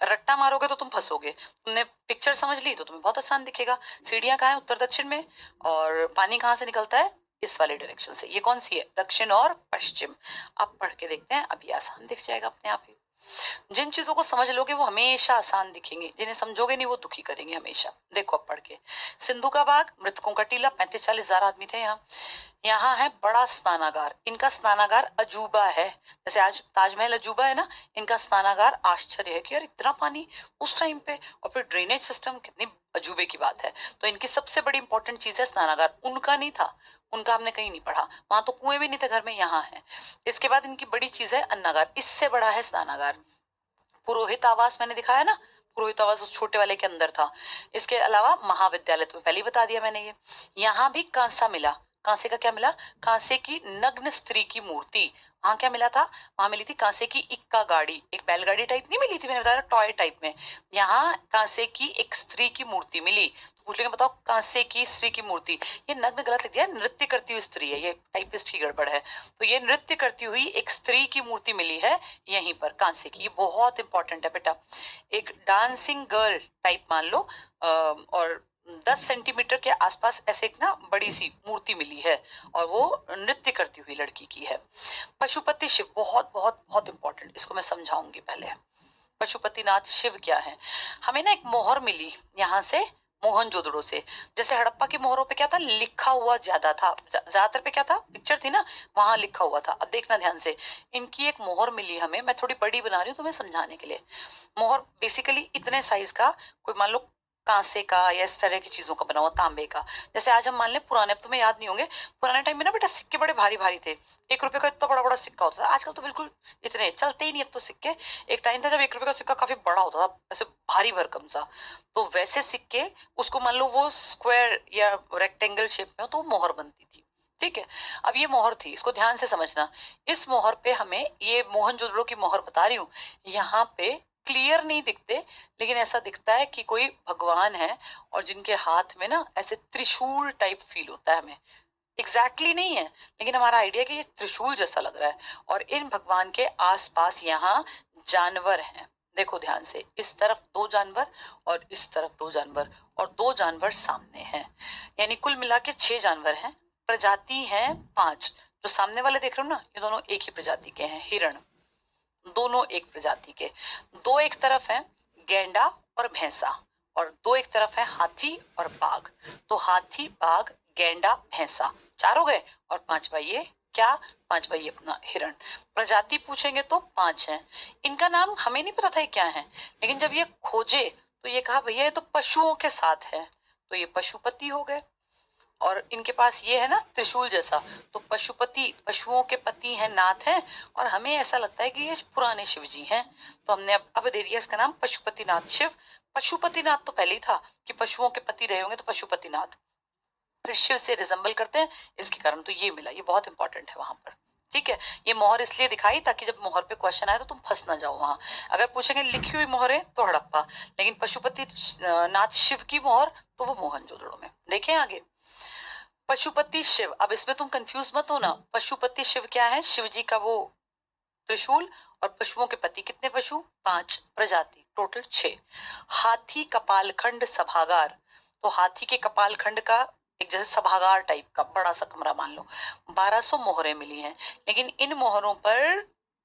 रट्टा मारोगे तो तुम फंसोगे। तुमने पिक्चर समझ ली तो तुम्हें बहुत आसान दिखेगा, सीढ़ियां कहाँ है, उत्तर दक्षिण में, और पानी कहाँ से निकलता है, इस वाले डायरेक्शन से। ये कौन सी है, दक्षिण और पश्चिम। अब पढ़ के देखते हैं, अब ये आसान दिख जाएगा अपने आप ही। जिन चीजों को समझ लोगे वो हमेशा आसान दिखेंगी, जिन्हें समझोगे नहीं वो दुखी करेंगे हमेशा। देखो अब पढ़ के, सिंधु का बाग, मृतकों का टीला, 35-40 हजार आदमी थे यहाँ। यहाँ है बड़ा स्नानागार, इनका स्नानागार अजूबा है। जैसे आज ताजमहल अजूबा है ना, इनका स्नानागार आश्चर्य है कि यार इतना पानी उस टाइम पे, और फिर ड्रेनेज सिस्टम, कितनी अजूबे की बात है। तो इनकी सबसे बड़ी इंपॉर्टेंट चीज है स्नानागार। उनका नहीं था, उनका हमने कहीं नहीं पढ़ा, वहां तो कुएं भी नहीं थे घर में, यहाँ है। इसके बाद इनकी बड़ी चीज है अन्नागार, इससे बड़ा है स्नानागार। पुरोहित आवास मैंने दिखाया ना, पुरोहित आवास उस छोटे वाले के अंदर था। इसके अलावा महाविद्यालय, तुम्हें पहले ही बता दिया मैंने ये। यहाँ भी कांसा मिला, कांसे का क्या मिला, कांसे की नग्न स्त्री की मूर्ति। वहां क्या मिला था, वहां मिली थी कांसे की इक्का गाड़ी, एक बैलगाड़ी टाइप नहीं मिली थी, मैंने बताया टॉय टाइप में। यहाँ कांसे की एक स्त्री की मूर्ति मिली। तो पूछ लेंगे बताओ कांसे की स्त्री की मूर्ति, ये नग्न गलत लिख दिया, नृत्य करती हुई स्त्री है, ये टाइपिस्ट की गड़बड़ है। तो ये नृत्य करती हुई एक स्त्री की मूर्ति मिली है यहीं पर कांसे की, ये बहुत इंपॉर्टेंट है बेटा। एक डांसिंग गर्ल टाइप मान लो, और 10 सेंटीमीटर के आसपास ऐसे एक ना बड़ी सी मूर्ति मिली है, और वो नृत्य करती हुई लड़की की है। पशुपति शिव, बहुत बहुत बहुत इंपॉर्टेंट, इसको मैं समझाऊंगी पहले। पशुपतिनाथ शिव क्या है, हमें ना एक मोहर मिली यहाँ से, मोहनजोदड़ो से। जैसे हड़प्पा की मोहरों पे क्या था, लिखा हुआ ज्यादा था, ज्यादातर पे क्या था, पिक्चर थी ना, वहां लिखा हुआ था। अब देखना ध्यान से, इनकी एक मोहर मिली हमें, मैं थोड़ी बड़ी बना रही हूँ तुम्हें समझाने के लिए। मोहर बेसिकली इतने साइज का, कोई मान लो कांसे का या इस तरह की चीजों का बना हुआ, तांबे का। जैसे आज हम मान ले पुराने, अब तुम्हें याद नहीं होंगे, पुराने टाइम में ना बेटा सिक्के बड़े भारी भारी थे। 1 रुपए का इतना बड़ा बड़ा सिक्का होता था, आजकल तो बिल्कुल इतने चलते ही नहीं अब तो सिक्के। एक टाइम था जब 1 रुपए का सिक्का काफी बड़ा होता था, ऐसे भारी भरकम सा। तो वैसे सिक्के, उसको मान लो वो स्क्वायर या रेक्टेंगल शेप में हो तो वो मोहर बनती थी। ठीक है, अब ये मोहर थी, इसको ध्यान से समझना। इस मोहर पे हमें, ये मोहनजोदड़ो की मोहर बता रही हूँ, यहाँ पे क्लियर नहीं दिखते, लेकिन ऐसा दिखता है कि कोई भगवान है, और जिनके हाथ में ना ऐसे त्रिशूल टाइप फील होता है हमें। एग्जैक्टली नहीं है, लेकिन हमारा आइडिया कि ये त्रिशूल जैसा लग रहा है। और इन भगवान के आसपास यहाँ जानवर हैं। देखो ध्यान से, इस तरफ 2 जानवर और इस तरफ 2 जानवर, और 2 जानवर सामने हैं, यानी कुल मिला के 6 जानवर हैं। प्रजाति हैं 5। जो सामने वाले देख रहे हो ना, ये दोनों एक ही प्रजाति के हैं, हिरण, दोनों एक प्रजाति के। दो एक तरफ है गैंडा और भैंसा, और दो एक तरफ है हाथी और बाघ। तो हाथी बाघ गैंडा भैंसा 4 हो गए, और 5वां ये क्या, 5वां ये अपना हिरण। प्रजाति पूछेंगे तो 5 हैं। इनका नाम हमें नहीं पता था ये क्या है, लेकिन जब ये खोजे तो ये कहा भैया ये तो पशुओं के साथ है, तो ये पशुपति हो गए। और इनके पास ये है ना त्रिशूल जैसा, तो पशुपति, पशुओं के पति हैं, नाथ हैं, और हमें ऐसा लगता है कि ये पुराने शिव जी हैं, तो हमने अब दे दिया इसका नाम पशुपतिनाथ शिव। पशुपतिनाथ तो पहले ही था कि पशुओं के पति रहे होंगे, तो पशुपतिनाथ फिर शिव से रिजेंबल करते हैं, इसके कारण तो ये मिला, ये बहुत इंपॉर्टेंट है वहां पर। ठीक है, ये मोहर इसलिए दिखाई ताकि जब मोहर पे क्वेश्चन आए तो तुम फंस ना जाओ वहां। अगर पूछेंगे लिखी हुई मोहरें तो हड़प्पा, लेकिन पशुपति नाथ शिव की मोहर तो वो मोहनजोदड़ो में। देखें आगे, पशुपति शिव, अब इसमें तुम कंफ्यूज मत होना। पशुपति शिव क्या है? शिव जी का वो त्रिशूल, और पशुओं के पति। कितने पशु? 5 प्रजाति, टोटल 6। हाथी कपालखंड सभागार, तो हाथी के कपालखंड का एक जैसे सभागार टाइप का बड़ा सा कमरा मान लो। 1200 मोहरें मिली हैं, लेकिन इन मोहरों पर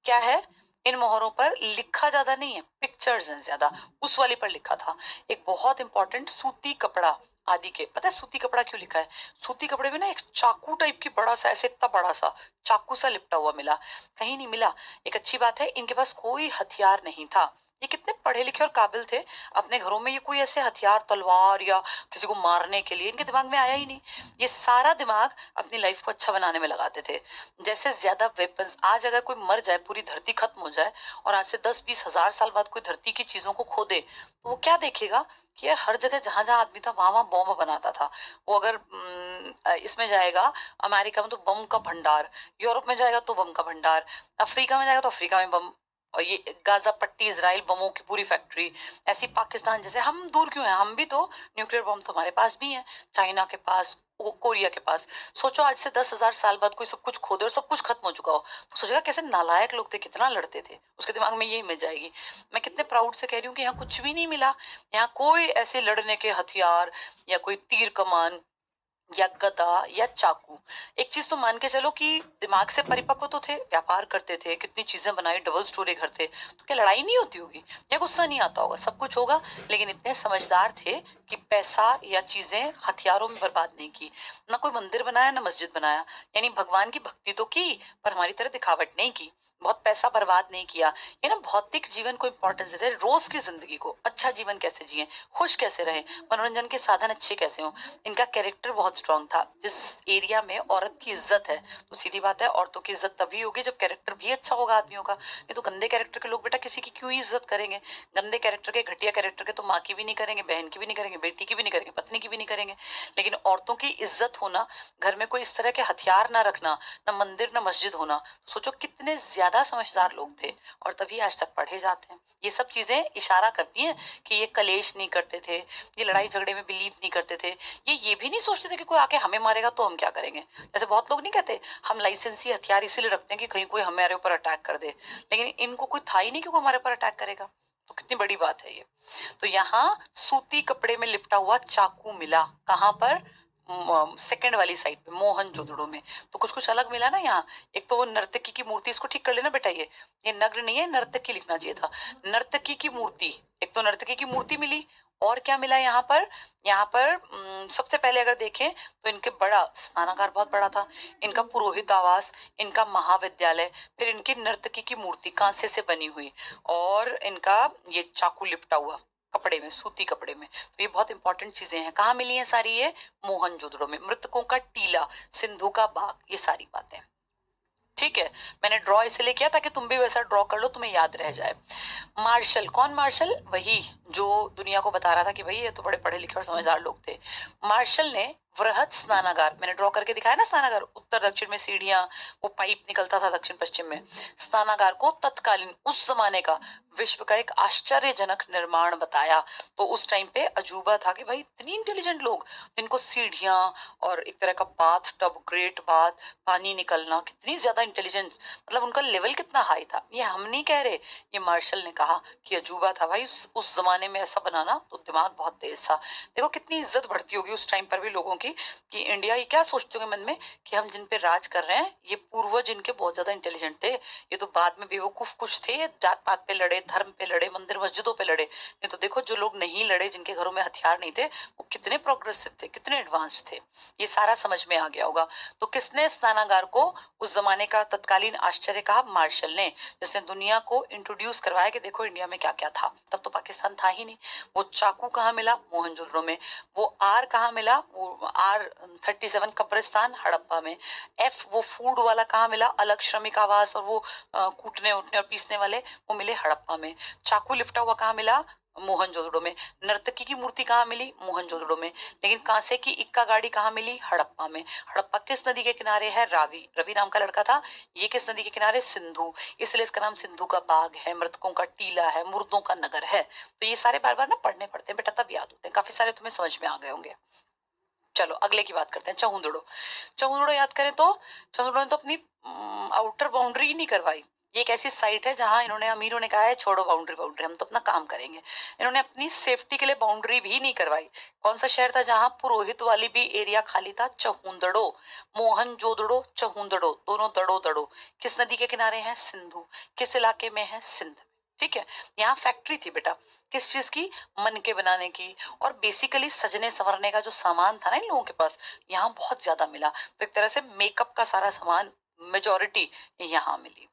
क्या है? इन मोहरों पर लिखा ज्यादा नहीं है, पिक्चर्स हैं ज्यादा। उस वाली पर लिखा था एक बहुत इंपॉर्टेंट सूती कपड़ा आदि के। पता है सूती कपड़ा क्यों लिखा है? सूती कपड़े में ना एक चाकू टाइप की बड़ा सा, ऐसे इतना बड़ा सा चाकू सा लिपटा हुआ मिला, कहीं नहीं मिला। एक अच्छी बात है, इनके पास कोई हथियार नहीं था। ये कितने पढ़े लिखे और काबिल थे, अपने घरों में ये कोई ऐसे हथियार तलवार या किसी को मारने के लिए इनके दिमाग में आया ही नहीं। ये सारा दिमाग अपनी लाइफ को अच्छा बनाने में लगाते थे। जैसे ज्यादा वेपन्स, आज अगर कोई मर जाए, पूरी धरती खत्म हो जाए, और आज से 10-20 हजार साल बाद कोई धरती की चीजों को खोदे, तो वो क्या देखेगा कि यार हर जगह जहां जहां आदमी था वहां वहां बॉम्ब बनाता था। वो अगर इसमें जाएगा अमेरिका में तो बम का भंडार, यूरोप में जाएगा तो बम का भंडार, अफ्रीका में जाएगा तो अफ्रीका में बम, और ये गाजा पट्टी इसराइल बमों की पूरी फैक्ट्री। ऐसी पाकिस्तान जैसे, हम दूर क्यों हैं? हम भी तो न्यूक्लियर बम तो हमारे पास भी है, चाइना के पास, कोरिया के पास। सोचो आज से 10,000 साल बाद कोई सब कुछ खोदे और सब कुछ खत्म हो चुका हो, तो सोचेगा कैसे नालायक लोग थे, कितना लड़ते थे। उसके दिमाग में ये इमेज जाएगी। मैं कितने प्राउड से कह रही हूँ कि यहाँ कुछ भी नहीं मिला। यहाँ कोई ऐसे लड़ने के हथियार या कोई तीर कमान या गदा या चाकू। एक चीज तो मान के चलो कि दिमाग से परिपक्व तो थे, व्यापार करते थे, कितनी चीजें बनाई, डबल स्टोरी घर थे, तो क्या लड़ाई नहीं होती होगी या गुस्सा नहीं आता होगा? सब कुछ होगा, लेकिन इतने समझदार थे कि पैसा या चीजें हथियारों में बर्बाद नहीं की। ना कोई मंदिर बनाया ना मस्जिद बनाया, यानी भगवान की भक्ति तो की पर हमारी तरह दिखावट नहीं की। बहुत पैसा बर्बाद नहीं किया। ये ना भौतिक जीवन को इंपॉर्टेंस देते हैं, रोज की जिंदगी को अच्छा जीवन कैसे जिए, खुश कैसे रहे, मनोरंजन के साधन अच्छे कैसे हों। इनका कैरेक्टर बहुत स्ट्रांग था। जिस एरिया में औरत की इज्जत है, तो सीधी बात है औरतों की इज्जत तभी होगी जब कैरेक्टर भी अच्छा होगा आदमियों का। ये तो गंदे कैरेक्टर के लोग बेटा किसी की क्यों ही इज्जत करेंगे? गंदे कैरेक्टर के, घटिया कैरेक्टर के तो माँ की भी नहीं करेंगे, बहन की भी नहीं करेंगे, बेटी की भी नहीं करेंगे, पत्नी की भी नहीं करेंगे। लेकिन औरतों की इज्जत होना, घर में कोई इस तरह के हथियार ना रखना, ना मंदिर ना मस्जिद होना, तो सोचो कितने ज्यादा समझदार लोग थे, और तभी आज तक पढ़े जाते हैं। ये सब चीजें इशारा करती हैं कि ये कलेश नहीं करते थे, ये लड़ाई झगड़े में बिलीव नहीं करते थे, ये भी नहीं सोचते थे कि कोई आके हमें मारेगा तो हम क्या करेंगे। जैसे बहुत लोग नहीं कहते हम लाइसेंसी हथियार इसीलिए रखते हैं कि कहीं कोई हमारे ऊपर अटैक कर दे, लेकिन इनको कोई था ही नहीं कि कोई हमारे ऊपर अटैक करेगा। तो कितनी बड़ी बात है ये। तो यहाँ सूती कपड़े में लिपटा हुआ चाकू मिला, कहाँ पर? सेकंड वाली साइड पे, मोहनजोदड़ो में। तो कुछ कुछ अलग मिला ना यहाँ। एक तो वो नर्तकी की मूर्ति, इसको ठीक कर लेना बेटा, ये नग्न नहीं है, नर्तकी लिखना चाहिए था। नर्तकी की मूर्ति, एक तो नर्तकी की मूर्ति मिली, और क्या मिला यहाँ पर? यहाँ पर सबसे पहले अगर देखें तो इनके बड़ा स्नानागार बहुत बड़ा था, इनका पुरोहित आवास, इनका महाविद्यालय, फिर इनकी नर्तकी की मूर्ति कांसे से बनी हुई, और इनका ये चाकू लिपटा हुआ कपड़े में, सूती कपड़े में। तो ये बहुत इंपॉर्टेंट चीजें हैं। कहाँ मिली हैं सारी? ये मोहनजोदड़ो में। मृतकों का टीला, सिंधु का बाग, ये सारी बातें। ठीक है, मैंने ड्रॉ इसलिए किया ताकि तुम भी वैसा ड्रॉ कर लो, तुम्हें याद रह जाए। मार्शल, कौन मार्शल? वही जो दुनिया को बता रहा था कि भाई ये तो बड़े पढ़े लिखे और समझदार लोग थे। मार्शल ने वृहद स्नानागार, मैंने ड्रॉ करके दिखाया ना स्नानागार, उत्तर दक्षिण में सीढ़ियां, वो पाइप निकलता था दक्षिण पश्चिम में, स्नानागार को तत्कालीन उस जमाने का विश्व का एक आश्चर्यजनक निर्माण बताया। तो उस टाइम पे अजूबा था कि भाई इतनी इंटेलिजेंट लोग, जिनको सीढ़ियां और एक तरह का बाथ टब, ग्रेट बाथ, पानी निकलना, कितनी ज्यादा इंटेलिजेंस, मतलब उनका लेवल कितना हाई था। ये हम नहीं कह रहे, ये मार्शल ने कहा कि अजूबा था भाई, उस जमाने में ऐसा बनाना, तो दिमाग बहुत तेज था। देखो कितनी इज्जत बढ़ती होगी उस टाइम पर भी लोगों की, कि इंडिया, ये क्या सोचते होंगे मन में कि हम जिन पे राज कर रहे हैं ये पूर्वज इनके बहुत ज्यादा इंटेलिजेंट थे, ये तो बाद में बेवकूफ कुछ थे, ये जात पात पे लड़े, धर्म पे लड़े, मंदिर मस्जिदों पे लड़े। नहीं तो देखो जो लोग नहीं लड़े, जिनके घरों में हथियार नहीं थे, वो कितने प्रोग्रेसिव थे, कितने एडवांस थे। ये सारा समझ में आ गया होगा। तो किसने स्नानागार को उस जमाने का तत्कालीन आश्चर्य कहा? मार्शल ने, जिसने दुनिया को इंट्रोड्यूस करवाया कि देखो इंडिया में क्या क्या था। तब तो पाकिस्तान था ही नहीं। वो चाकू कहाँ मिला? मोहनजोदड़ो में। वो आर कहाँ मिला? वो R37 कब्रिस्तान, हड़प्पा में। एफ, वो फूड वाला कहाँ मिला? अलग श्रमिक आवास और वो कूटने उठने और पीसने वाले, वो मिले हड़प्पा में। चाकू लिपटा हुआ कहाँ मिला? मोहनजोदड़ो में। नर्तकी की मूर्ति कहाँ मिली? मोहनजोदड़ो में। लेकिन कांसे की इक्का गाड़ी कहाँ मिली? हड़प्पा में। हड़प्पा किस नदी के किनारे है? रावी, रवि नाम का लड़का था। ये किस नदी के किनारे? सिंधु, इसलिए इसका नाम सिंधु का बाग है, मृतकों का टीला है, मुर्दों का नगर है। तो ये सारे बार बार ना पढ़ने पड़ते हैं बेटा, तब याद होते हैं। काफी सारे तुम्हें समझ में आ गए होंगे। चलो अगले की बात करते हैं, चहुंदड़ो। चहुंदड़ो याद करें तो चहुंदड़ो ने तो अपनी आउटर बाउंड्री ही नहीं करवाई। ये एक ऐसी साइट है जहां इन्होंने, अमीरों ने कहा है छोड़ो बाउंड्री बाउंड्री, हम तो अपना काम करेंगे। इन्होंने अपनी सेफ्टी के लिए बाउंड्री भी नहीं करवाई। कौन सा शहर था जहां पुरोहित वाली भी एरिया खाली था? चहुंदड़ो। मोहनजोदड़ो, चहुंदड़ो, दोनों दड़ो दड़ो। किस नदी के किनारे हैं? सिंधु। किस इलाके में है? सिंध। ठीक है। यहाँ फैक्ट्री थी बेटा, किस चीज की? मनके बनाने की। और बेसिकली सजने संवरने का जो सामान था ना इन लोगों के पास, यहाँ बहुत ज्यादा मिला। तो एक तरह से मेकअप का सारा सामान मेजोरिटी यहाँ मिली।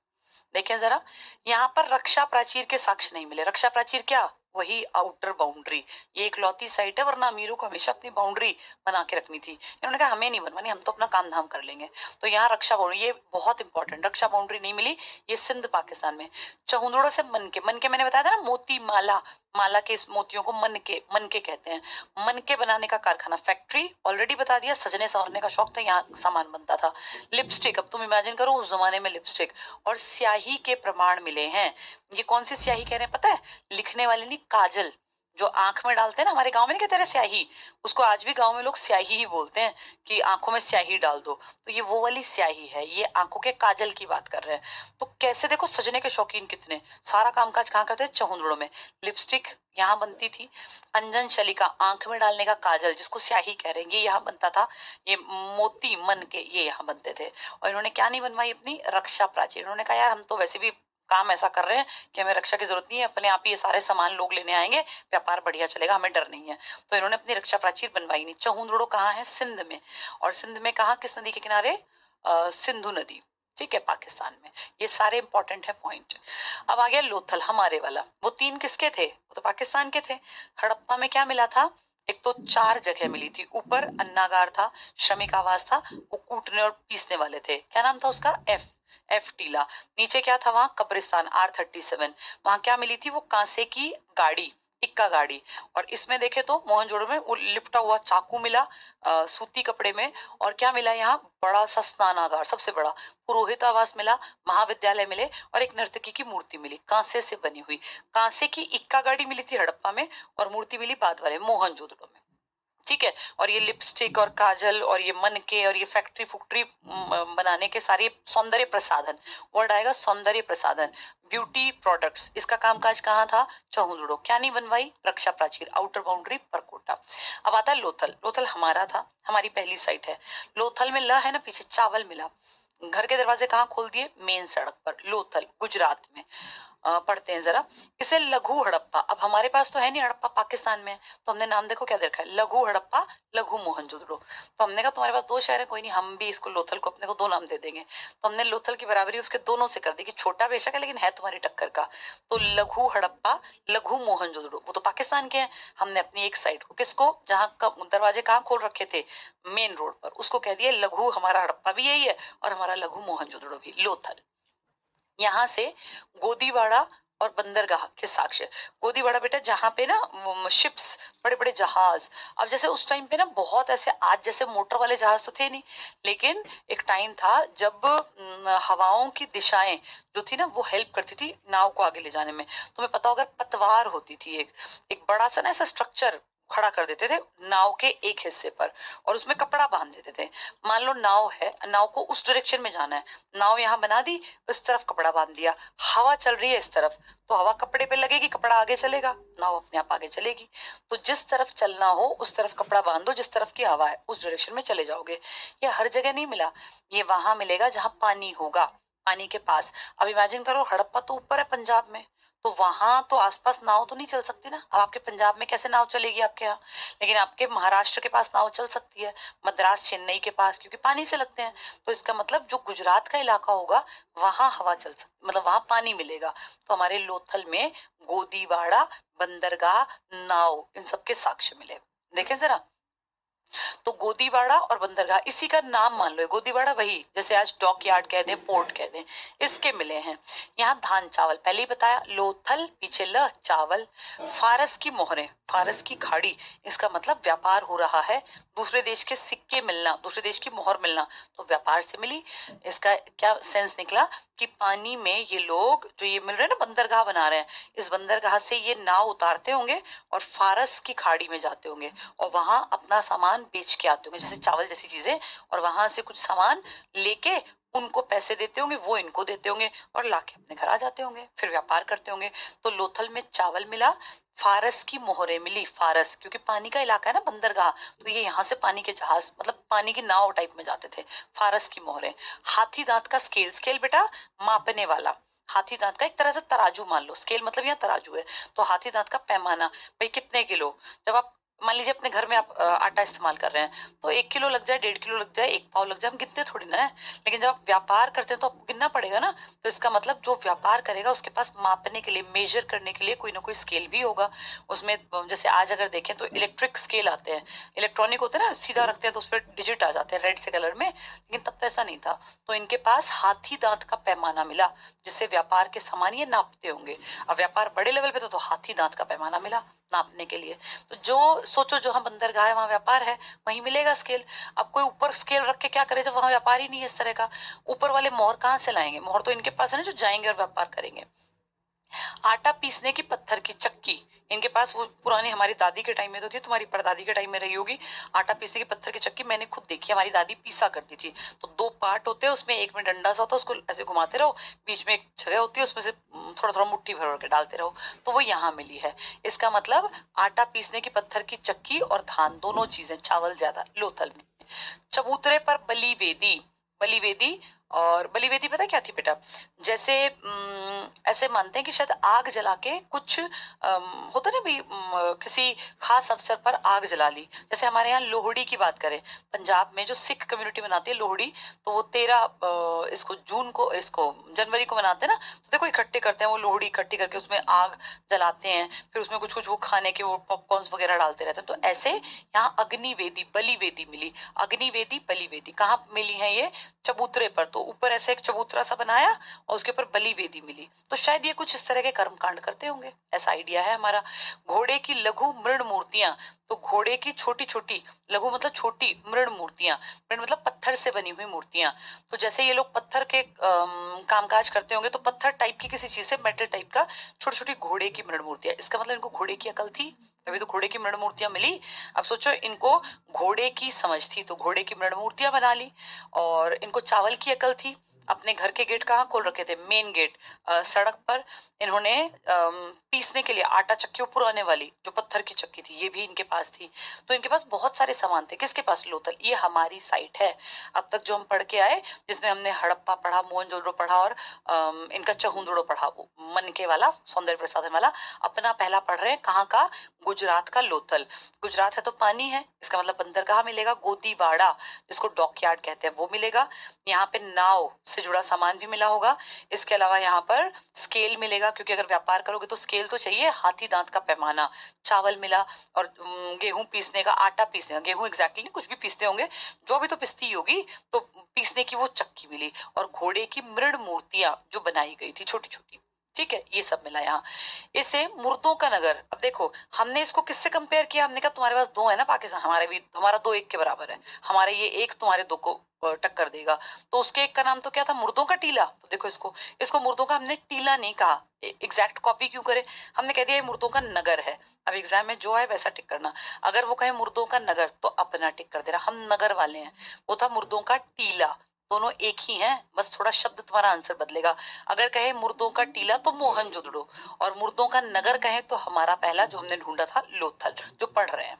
देखें जरा, यहाँ पर रक्षा प्राचीर के साक्ष्य नहीं मिले। रक्षा प्राचीर क्या? वही आउटर बाउंड्री। ये एक लौती साइट है, वरना अमीरों को हमेशा अपनी बाउंड्री बना के रखनी थी। इन्होंने कहा हमें नहीं बनवानी, हम तो अपना काम धाम कर लेंगे। तो यहाँ रक्षा बाउंड्री, ये बहुत इंपॉर्टेंट, रक्षा बाउंड्री नहीं मिली। ये सिंध पाकिस्तान में। चहुंदड़ो से मनके, मनके मैंने बताया था ना, मोती माला, माला के इस मोतियों को मनके, मनके कहते हैं। मनके बनाने का कारखाना, फैक्ट्री ऑलरेडी बता दिया। सजने संवरने का शौक था, यहाँ सामान बनता था। लिपस्टिक, अब तुम इमेजिन करो उस जमाने में लिपस्टिक। और स्याही के प्रमाण मिले हैं। ये कौन सी स्याही कह रहे हैं पता है? लिखने वाले नहीं, काजल, जो आंख में डालते हैं ना, हमारे गांव में नहीं कहते रहे स्याही, उसको आज भी गांव में लोग स्याही ही बोलते हैं कि आंखों में स्याही डाल दो। तो ये वो वाली स्याही है, ये आंखों के काजल की बात कर रहे हैं। तो कैसे देखो सजने के शौकीन कितने, सारा कामकाज कहाँ करते हैं? चहुंदड़ों में। लिपस्टिक यहाँ बनती थी। अंजन शलिका, आंख में डालने का काजल जिसको स्याही कह रहे हैं, ये यहाँ बनता था। ये मोती मन के ये यहाँ बनते थे। और इन्होंने क्या नहीं बनवाई? अपनी रक्षा प्राचीर। इन्होंने कहा यार हम तो वैसे भी काम ऐसा कर रहे हैं कि हमें रक्षा की जरूरत नहीं है, अपने आप ही ये सारे सामान लोग लेने आएंगे, व्यापार बढ़िया चलेगा, हमें डर नहीं है। तो इन्होंने अपनी रक्षा प्राचीर बनवाई नहीं। चहुंदड़ो कहाँ है? सिंध में। और सिंध में कहाँ, किस नदी के किनारे? सिंधु नदी। ठीक है, पाकिस्तान में। ये सारे इंपॉर्टेंट है पॉइंट। अब आ गया लोथल, हमारे वाला। वो तीन किसके थे? वो तो पाकिस्तान के थे। हड़प्पा में क्या मिला था? एक तो 4 जगह मिली थी। ऊपर अन्नागार था, श्रमिक आवास था, वो कूटने और पीसने वाले थे। क्या नाम था उसका? एफ, एफ टीला। नीचे क्या था? वहां कब्रिस्तान, R37। वहां क्या मिली थी? वो कांसे की गाड़ी, इक्का गाड़ी। और इसमें देखे तो मोहनजोदड़ो में वो लिपटा हुआ चाकू मिला, सूती कपड़े में। और क्या मिला यहाँ? बड़ा सा स्नानागार, सबसे बड़ा। पुरोहित आवास मिला, महाविद्यालय मिले, और एक नर्तकी की मूर्ति मिली, कांसे से बनी हुई। कांसे की इक्का गाड़ी मिली थी हड़प्पा में, और मूर्ति मिली बाद वाले मोहनजोदड़ो में। ठीक है। और ये लिपस्टिक और काजल और ये मनके और ये फैक्ट्री फुक्ट्री बनाने के सारे सौंदर्य प्रसाधन, वर्ड आएगा सौंदर्य प्रसाधन, ब्यूटी प्रोडक्ट्स, इसका कामकाज कहाँ था? चहुंदड़ो। क्या नहीं बनवाई? रक्षा प्राचीर, आउटर बाउंड्री परकोटा। अब आता है लोथल। लोथल हमारा था, हमारी पहली साइट है। लोथल में ल है ना पीछे, चावल मिला। घर के दरवाजे कहाँ खोल दिए? मेन सड़क पर। लोथल गुजरात में। पढ़ते हैं जरा इसे, लघु हड़प्पा। अब हमारे पास तो है नहीं, हड़प्पा पाकिस्तान में है। तो हमने नाम देखो क्या दे रखा है? लघु हड़प्पा, लघु मोहनजोदड़ो। तो हमने कहा तुम्हारे पास 2 शहर है, कोई नहीं, हम भी इसको लोथल को अपने को 2 नाम दे देंगे। तो हमने लोथल की बराबरी उसके दोनों से कर दी कि छोटा बेशक है लेकिन है तुम्हारी टक्कर का। तो लघु हड़प्पा, लघु मोहनजोदड़ो, वो तो पाकिस्तान के हैं। हमने अपनी एक साइड को, किसको, जहाँ दरवाजे कहाँ खोल रखे थे? मेन रोड पर, उसको कह दिया लघु। हमारा हड़प्पा भी यही है और हमारा लघु मोहनजोदड़ो भी, लोथल। यहाँ से गोदीवाड़ा और बंदरगाह के साक्ष्य। गोदीवाड़ा बेटा जहाँ पे ना शिप्स, बड़े बड़े जहाज। अब जैसे उस टाइम पे ना बहुत ऐसे आज जैसे मोटर वाले जहाज तो थे नहीं, लेकिन एक टाइम था जब हवाओं की दिशाएं जो थी ना वो हेल्प करती थी नाव को आगे ले जाने में। तुम्हें पता होगा पतवार होती थी एक, एक बड़ा सा ना ऐसा स्ट्रक्चर खड़ा कर देते थे नाव के एक हिस्से पर, और उसमें कपड़ा बांध देते थे। मान लो नाव है, नाव को उस डायरेक्शन में जाना है, नाव यहाँ बना दी, इस तरफ कपड़ा बांध दिया, हवा चल रही है इस तरफ, तो हवा कपड़े पे लगेगी, कपड़ा आगे चलेगा, नाव अपने आप आगे चलेगी। तो जिस तरफ चलना हो उस तरफ कपड़ा बांध दो, जिस तरफ की हवा है उस डायरेक्शन में चले जाओगे। ये हर जगह नहीं मिला, ये वहां मिलेगा जहां पानी होगा, पानी के पास। अब इमेजिन करो हड़प्पा तो ऊपर है पंजाब में, तो वहां तो आसपास नाव तो नहीं चल सकती ना। अब आपके पंजाब में कैसे नाव चलेगी आपके यहाँ? लेकिन आपके महाराष्ट्र के पास नाव चल सकती है, मद्रास चेन्नई के पास, क्योंकि पानी से लगते हैं। तो इसका मतलब जो गुजरात का इलाका होगा वहां हवा चल सकती, मतलब वहां पानी मिलेगा। तो हमारे लोथल में गोदीवाड़ा, बंदरगाह, नाव, इन सबके साक्ष्य मिले। देखें जरा, तो गोदीवाड़ा और बंदरगाह इसी का नाम मान लो, गोदीवाड़ा वही जैसे आज डॉक यार्ड कह दें, पोर्ट कह दें, इसके मिले हैं। यहाँ धान चावल पहले ही बताया, लोथल पीछे ल चावल, फारस की मोहरें, फारस की खाड़ी, इसका मतलब व्यापार हो रहा है, दूसरे देश के सिक्के मिलना, दूसरे देश की मोहर मिलना, तो व्यापार से मिली। इसका क्या सेंस निकला कि पानी में ये लोग जो ये मिल रहे हैं ना, बंदरगाह बना रहे हैं, इस बंदरगाह से ये नाव उतारते होंगे और फारस की खाड़ी में जाते होंगे और वहां अपना सामान बेच के आते होंगे, जैसे चावल जैसी चीजें, और वहां से कुछ सामान लेके उनको पैसे देते होंगे, वो इनको देते होंगे और लाके अपने घर आ जाते होंगे, फिर व्यापार करते होंगे। तो लोथल में चावल मिला, फारस की मोहरें मिली, फारस क्योंकि पानी का इलाका है ना बंदरगाह, तो ये यहाँ से पानी के जहाज मतलब पानी की नाव टाइप में जाते थे। फारस की मोहरें, हाथी दांत का स्केल, स्केल बेटा मापने वाला, हाथी दांत का एक तरह से तराजू मान लो, स्केल मतलब यहाँ तराजू है, तो हाथी दांत का पैमाना, भाई कितने किलो, जब आप मान लीजिए अपने घर में आप आटा इस्तेमाल कर रहे हैं, तो 1 किलो लग जाए, 1.5 किलो लग जाए, 1 पाव लग जाए, हम गिनते थोड़ी ना है, लेकिन जब आप व्यापार करते हैं तो आपको गिनना पड़ेगा ना। तो इसका मतलब जो व्यापार करेगा उसके पास मापने के लिए, मेजर करने के लिए कोई ना कोई स्केल भी होगा उसमें। जैसे आज अगर देखें तो इलेक्ट्रिक स्केल आते हैं, इलेक्ट्रॉनिक होते हैं ना, सीधा रखते हैं तो उस पर डिजिट आ जाते हैं रेड से कलर में, लेकिन तब तो ऐसा नहीं था। तो इनके पास हाथी दांत का पैमाना मिला जिससे व्यापार के सामान ये नापते होंगे। अब व्यापार बड़े लेवल पे तो हाथी दांत का पैमाना मिला नापने के लिए। तो जो सोचो जहां बंदरगाह है वहां व्यापार है, वहीं मिलेगा स्केल। अब कोई ऊपर स्केल रख के क्या करे जब वहां व्यापार ही नहीं है इस तरह का। ऊपर वाले मोहर कहाँ से लाएंगे, मोहर तो इनके पास है ना जो जाएंगे और व्यापार करेंगे। आटा पीसने की पत्थर की चक्की, इनके पास वो पुरानी हमारी दादी के टाइम में तो थी, तुम्हारी परदादी के टाइम में रही होगी। आटा पीसने की पत्थर की चक्की मैंने खुद देखी, हमारी दादी पीसा करती थी। तो 2 पार्ट होते हैं उसमें, एक में डंडा सा होता है, उसको ऐसे घुमाते रहो, बीच में एक जगह होती है उसमें से थोड़ा थोड़ा मुट्ठी भर भर के डालते रहो, तो वो यहाँ मिली है। इसका मतलब आटा पीसने की पत्थर की चक्की और धान दोनों चीजें, चावल ज्यादा लोथल में। चबूतरे पर बलि वेदी, बलि वेदी, और बलि वेदी पता क्या थी बेटा, जैसे ऐसे मानते हैं कि शायद आग जला के कुछ होता ना भाई, किसी खास अवसर पर आग जला ली। जैसे हमारे यहाँ लोहड़ी की बात करें, पंजाब में जो सिख कम्युनिटी मनाती है लोहड़ी, तो वो 13 इसको जून को, इसको जनवरी को मनाते हैं ना, तो देखो इकट्ठे करते हैं वो लोहड़ी, इकट्ठी करके उसमें आग जलाते हैं, फिर उसमें कुछ कुछ वो खाने के वो पॉपकॉर्न्स वगैरह डालते रहते हैं। तो ऐसे यहाँ अग्निवेदी बलि वेदी मिली, अग्निवेदी बलि वेदी कहाँ मिली है ये, चबूतरे पर। तो ऊपर ऐसे एक चबूतरा सा बनाया और उसके ऊपर बलि वेदी मिली, तो शायद ये कुछ इस तरह के कर्म कांड करते होंगे, ऐसा आइडिया है हमारा। घोड़े की लघु मृण मूर्तियां, तो घोड़े की छोटी छोटी, लघु मतलब छोटी, मृण मूर्तियां, मृण मतलब पत्थर से बनी हुई मूर्तियां। तो जैसे ये लोग पत्थर के कामकाज करते होंगे, तो पत्थर टाइप की किसी चीज से, मेटल टाइप का, छोटी छोटी घोड़े की मृण मूर्तियां, इसका मतलब इनको घोड़े की अकल थी, तभी तो घोड़े की मृण मूर्तियां मिली। अब सोचो इनको घोड़े की समझ थी तो घोड़े की मृण मूर्तियां बना ली, और इनको चावल की अकल थी। अपने घर के गेट कहाँ खोल रखे थे, मेन गेट, सड़क पर। इन्होंने पीसने के लिए आटा चक्की, वो पुराने वाली जो पत्थर की चक्की थी, ये भी इनके पास थी। तो इनके पास बहुत सारे सामान थे, किसके पास, लोथल। ये हमारी साइट है अब तक जो हम पढ़ के आए, जिसमें हमने हड़प्पा पढ़ा, मोहनजोदड़ो पढ़ा, और इनका चहुंदड़ो पढ़ा, वो मनके वाला, सौंदर्य प्रसाधन वाला। अपना पहला पढ़ रहे हैं कहाँ का, गुजरात का लोथल। गुजरात है तो पानी है, इसका मतलब बंदरगाह मिलेगा। गोदीवाड़ा जिसको डॉकयार्ड कहते हैं वो मिलेगा। यहाँ पे नाव से जुड़ा सामान भी मिला होगा। इसके अलावा यहाँ पर स्केल मिलेगा, क्योंकि अगर व्यापार करोगे तो स्केल तो चाहिए, हाथी दांत का पैमाना। चावल मिला, और गेहूं पीसने का, आटा पीसने का, गेहूं एग्जैक्टली नहीं, कुछ भी पीसते होंगे, जो भी तो पिसती होगी, तो पीसने की वो चक्की मिली। और घोड़े की मृण मूर्तियां जो बनाई गई थी छोटी छोटी, ठीक है, ये सब मिला यहाँ। इसे मुर्दों का नगर, अब देखो हमने इसको किससे कंपेयर किया, हमने कहा तुम्हारे पास 2 है ना पाकिस्तान, हमारे भी, हमारा 2 1 के बराबर है, हमारे ये 1 तुम्हारे 2 को टक्कर देगा। तो उसके एक का नाम तो क्या था, मुर्दों का टीला। तो देखो इसको, इसको मुर्दों का हमने टीला नहीं कहा, एग्जैक्ट कॉपी क्यों करे, हमने कह दिया ये मुर्दों का नगर है। अब एग्जाम में जो है वैसा टिक करना, अगर वो कहे मुर्दों का नगर तो अपना टिक कर देना, हम नगर वाले हैं। वो था मुर्दों का टीला, दोनों एक ही हैं, बस थोड़ा शब्द तुम्हारा आंसर बदलेगा। अगर कहे मुर्दों का टीला तो मोहनजोदड़ो, और मुर्दों का नगर कहे तो हमारा पहला जो हमने ढूंढा था लोथल, जो पढ़ रहे हैं,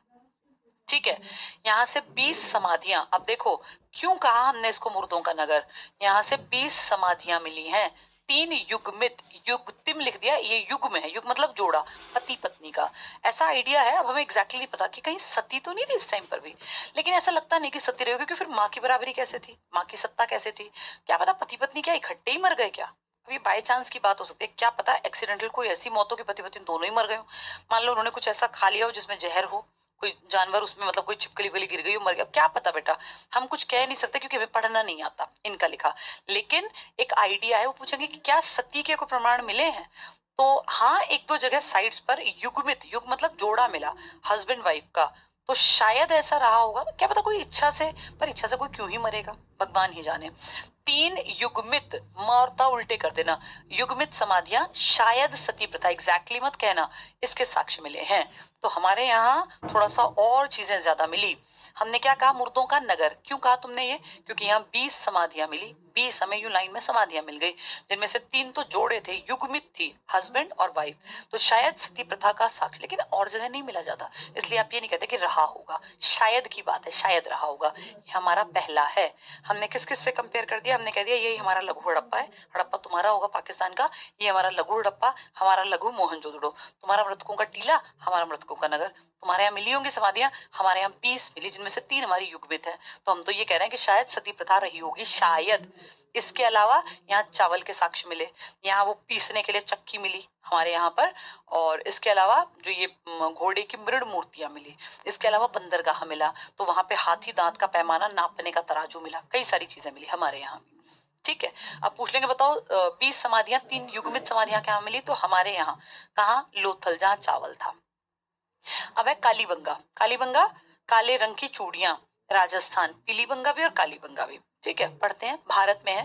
ठीक है। यहाँ से 20 समाधियां, अब देखो क्यों कहा हमने इसको मुर्दों का नगर, यहाँ से 20 समाधियां मिली हैं। 3 युग्मित, युगतिम लिख दिया, ये युग में है, युग मतलब जोड़ा, पति पत्नी का, ऐसा आइडिया है। अब हमें एग्जैक्टली नहीं पता कि कहीं सती तो नहीं थी इस टाइम पर भी, लेकिन ऐसा लगता नहीं कि सती रही होगी, क्योंकि फिर माँ की बराबरी कैसे थी, माँ की सत्ता कैसे थी, क्या पता पति पत्नी क्या इकट्ठे ही मर गए क्या। अभी बाई चांस की बात हो सकती है, क्या पता एक्सीडेंटल कोई ऐसी मौत हो कि पति पत्नी दोनों ही मर गए हो। मान लो उन्होंने कुछ ऐसा खा लिया हो जिसमें जहर हो, कोई जानवर उसमें मतलब कोई छिपकली विपकली गिर गई, मर गया, क्या पता बेटा, हम कुछ कह नहीं सकते क्योंकि हमें पढ़ना नहीं आता इनका लिखा। लेकिन एक आइडिया है, वो पूछेंगे कि क्या सती के कोई प्रमाण मिले हैं? तो हाँ, एक दो जगह साइट्स पर युग्मित, युग मतलब जोड़ा मिला, हस्बैंड वाइफ का। तो शायद ऐसा रहा होगा, क्या पता कोई इच्छा से, पर इच्छा से कोई क्यों ही मरेगा, भगवान ही जाने। तीन युग्मित, मारता उल्टे कर देना, युग्मित समाधियां शायद सती प्रथा, एग्जैक्टली मत कहना, इसके साक्ष्य मिले हैं। तो हमारे यहाँ थोड़ा सा और चीजें ज्यादा मिली। हमने क्या कहा, मुर्दों का नगर, क्यों कहा तुमने ये? क्योंकि यहाँ 20 समाधियां मिली, 20 हमें यूं लाइन में समाधियां मिल गई, जिनमें से 3 तो जोड़े थे, युग्मित थी, हस्बैंड और वाइफ। तो शायद सती प्रथा का साक्ष्य, लेकिन और जगह नहीं मिला ज्यादा, इसलिए आप ये नहीं कहते कि रहा होगा, शायद की बात है, शायद रहा होगा। ये हमारा पहला है। हमने किस किस से कंपेयर कर दिया? हमने कह दिया यही हमारा लघु हड़प्पा है, हड़प्पा तुम्हारा होगा पाकिस्तान का, ये हमारा लघु हड़प्पा, हमारा लघु मोहनजोदड़ो। तुम्हारा मृतकों का टीला, हमारा मृतकों का नगर। तुम्हारे यहाँ मिली होंगी समाधियां, हमारे यहाँ 20 मिली, जिनमें से 3 हमारी युग्मित है। तो हम तो ये कह रहे हैं कि शायद सती प्रथा रही होगी, शायद। इसके अलावा यहाँ चावल के साक्ष्य मिले, यहाँ वो पीसने के लिए चक्की मिली हमारे यहाँ पर, और इसके अलावा जो ये घोड़े की मृण मूर्तियां मिली, इसके अलावा बंदरगाह मिला, तो वहां पे हाथी दांत का पैमाना नापने का तराजू मिला, कई सारी चीजें मिली हमारे यहाँ भी। ठीक है, अब पूछ लेंगे बताओ 20 समाधियां, 3 युग्मित समाधियां कहाँ मिली? तो हमारे यहाँ कहाँ? लोथल, जहाँ चावल था। अब है कालीबंगा, कालीबंगा काले रंग की चूड़ियां, राजस्थान, पीलीबंगा भी और कालीबंगा भी। ठीक है, पढ़ते हैं, भारत में है।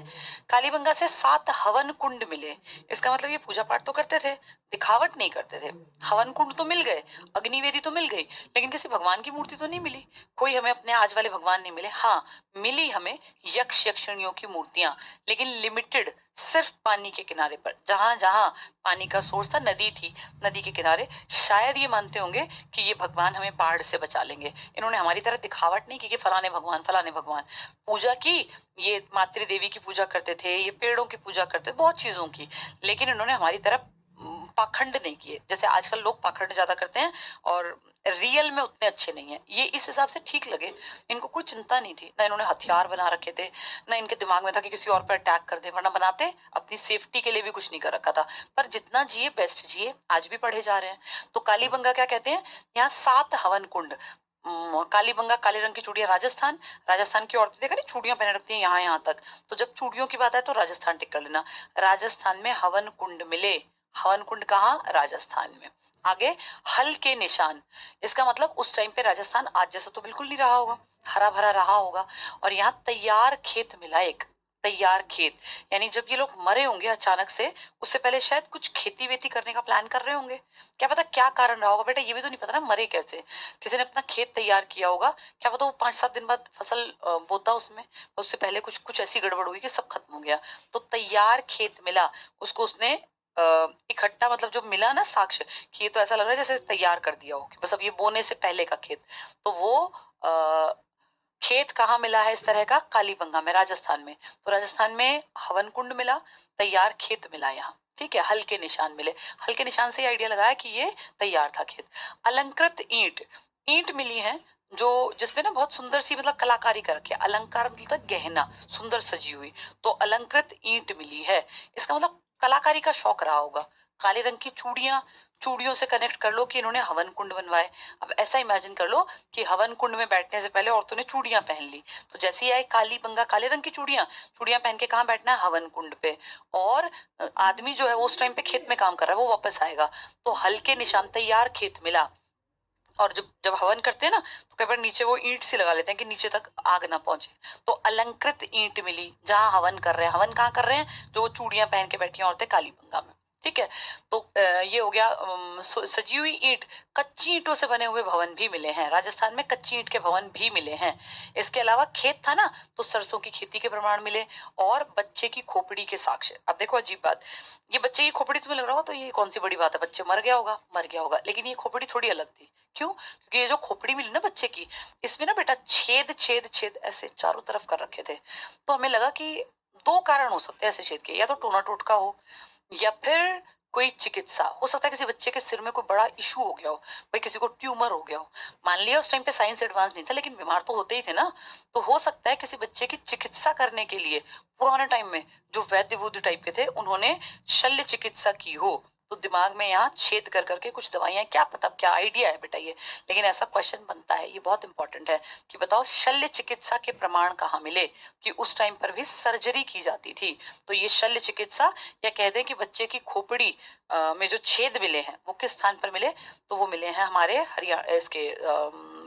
कालीबंगा से 7 हवन कुंड मिले, इसका मतलब ये पूजा पाठ तो करते थे, दिखावट नहीं करते थे। हवन कुंड तो मिल गए, अग्निवेदी तो मिल गई, लेकिन किसी भगवान की मूर्ति तो नहीं मिली, कोई हमें अपने आज वाले भगवान नहीं मिले। हाँ, मिली हमें यक्ष यक्षिणियों की मूर्तियां, लेकिन लिमिटेड, सिर्फ पानी के किनारे पर, जहां जहां पानी का सोर्स था, नदी थी, नदी के किनारे। शायद ये मानते होंगे कि ये भगवान हमें बाढ़ से बचा लेंगे। इन्होंने हमारी तरह दिखावट नहीं की कि फलाने भगवान फलाने भगवान, पूजा की, ये मातृ देवी की पूजा करते थे, ये पेड़ों की पूजा करते थे, बहुत चीजों की, लेकिन इन्होंने हमारी तरह पाखंड नहीं किए, जैसे आजकल लोग पाखंड ज्यादा करते हैं और रियल में उतने अच्छे नहीं है। ये इस हिसाब से ठीक लगे, इनको कोई चिंता नहीं थी, ना इन्होंने हथियार बना रखे थे, ना इनके दिमाग में था कि किसी और पर अटैक कर दे, वरना बनाते, अपनी सेफ्टी के लिए भी कुछ नहीं कर रखा था। पर जितना जिए बेस्ट जिए, आज भी पढ़े जा रहे हैं। तो कालीबंगा क्या कहते हैं? यहाँ 7 हवन कुंड। कालीबंगा, काले रंग की चूड़ियां, राजस्थान, राजस्थान की औरतें देखा नहीं चूड़ियां पहने रखती हैं यहाँ यहाँ तक, तो जब चूड़ियों की बात आए तो राजस्थान टिक कर लेना। राजस्थान में हवन कुंड मिले, हवन कुंड कहाँ? राजस्थान में। आगे, हल के निशान, इसका मतलब उस टाइम पे राजस्थान आज जैसा तो बिल्कुल नहीं रहा होगा, हरा भरा रहा होगा। और यहाँ तैयार खेत मिला, एक तैयार खेत, यानी जब ये लोग मरे होंगे अचानक से, उससे पहले शायद कुछ खेती वेती करने का प्लान कर रहे होंगे। क्या पता क्या कारण रहा होगा बेटा, ये भी तो नहीं पता ना, मरे कैसे, किसी ने अपना खेत तैयार किया होगा, क्या पता वो 5-7 दिन बाद फसल बोता उसमें, उससे पहले कुछ कुछ ऐसी गड़बड़ हुई कि सब खत्म हो गया। तो तैयार खेत मिला, उसको उसने इकट्ठा, मतलब जो मिला ना साक्ष्य, कि ये तो ऐसा लग रहा है जैसे तैयार कर दिया हो, कि बस अब ये बोने से पहले का खेत। तो वो आ, खेत कहाँ मिला है इस तरह का? कालीबंगा में, राजस्थान में। तो राजस्थान में हवन कुंड मिला, तैयार खेत मिला यहाँ। ठीक है, हल के निशान मिले, हल के निशान से आइडिया लगाया कि ये तैयार था खेत। अलंकृत ईंट, ईंट मिली है, जो जिसमें ना बहुत सुंदर सी मतलब कलाकारी कर रखी है, अलंकार मतलब गहना, सुंदर सजी हुई, तो अलंकृत ईंट मिली है, इसका मतलब कलाकारी का शौक रहा होगा। काले रंग की चूड़ियां, चूड़ियों से कनेक्ट कर लो कि इन्होंने हवन कुंड बनवाए। अब ऐसा इमेजिन कर लो कि हवन कुंड में बैठने से पहले औरतों ने चूड़ियां पहन ली, तो जैसे ही आए काली बंगा, काले रंग की चूड़ियां, चूड़ियां पहन के कहाँ बैठना है? हवन कुंड पे। और आदमी जो है वो उस टाइम पे खेत में काम कर रहा है, वो वापस आएगा, तो हल्के निशान, तैयार खेत मिला। और जब जब हवन करते हैं ना, तो कई बार नीचे वो ईंट सी लगा लेते हैं कि नीचे तक आग ना पहुंचे, तो अलंकृत ईंट मिली जहां हवन कर रहे हैं। हवन कहाँ कर रहे हैं? जो वो चूड़ियां पहन के बैठी हैं औरतें कालीबंगा में। ठीक है, तो ये हो गया सजी हुई ईंट। कच्ची ईंटों से बने हुए भवन भी मिले हैं, राजस्थान में कच्ची ईंट के भवन भी मिले हैं। इसके अलावा खेत था ना, तो सरसों की खेती के प्रमाण मिले, और बच्चे की खोपड़ी के साक्ष्य। अब देखो अजीब बात, ये बच्चे की खोपड़ी तुम्हें लग रहा होगा तो ये कौन सी बड़ी बात है, बच्चे मर गया होगा, मर गया होगा, लेकिन ये खोपड़ी थोड़ी अलग थी। क्यों? क्योंकि ये जो खोपड़ी मिली ना बच्चे की, इसमें ना बेटा छेद छेद छेद ऐसे चारों तरफ कर रखे थे। तो हमें लगा कि 2 कारण हो सकते हैं ऐसे छेद के, या तो टोना टोटका हो, या फिर कोई चिकित्सा हो सकता है, किसी बच्चे के सिर में कोई बड़ा इशू हो गया हो, भाई किसी को ट्यूमर हो गया हो। मान लिया उस टाइम पे साइंस एडवांस नहीं था, लेकिन बीमार तो होते ही थे ना, तो हो सकता है किसी बच्चे की चिकित्सा करने के लिए पुराने टाइम में जो वैद्य वूद्य टाइप के थे, उन्होंने शल्य चिकित्सा की हो, तो दिमाग में यहाँ छेद कर करके कुछ दवाइयां, क्या पता क्या आइडिया है बेटा ये, लेकिन ऐसा क्वेश्चन बनता है, ये बहुत इंपॉर्टेंट है कि बताओ शल्य चिकित्सा के प्रमाण कहाँ मिले कि उस टाइम पर भी सर्जरी की जाती थी। तो ये शल्य चिकित्सा, या कह दें कि बच्चे की खोपड़ी में जो छेद मिले हैं वो किस स्थान पर मिले, तो वो मिले हैं हमारे हरियाणा इसके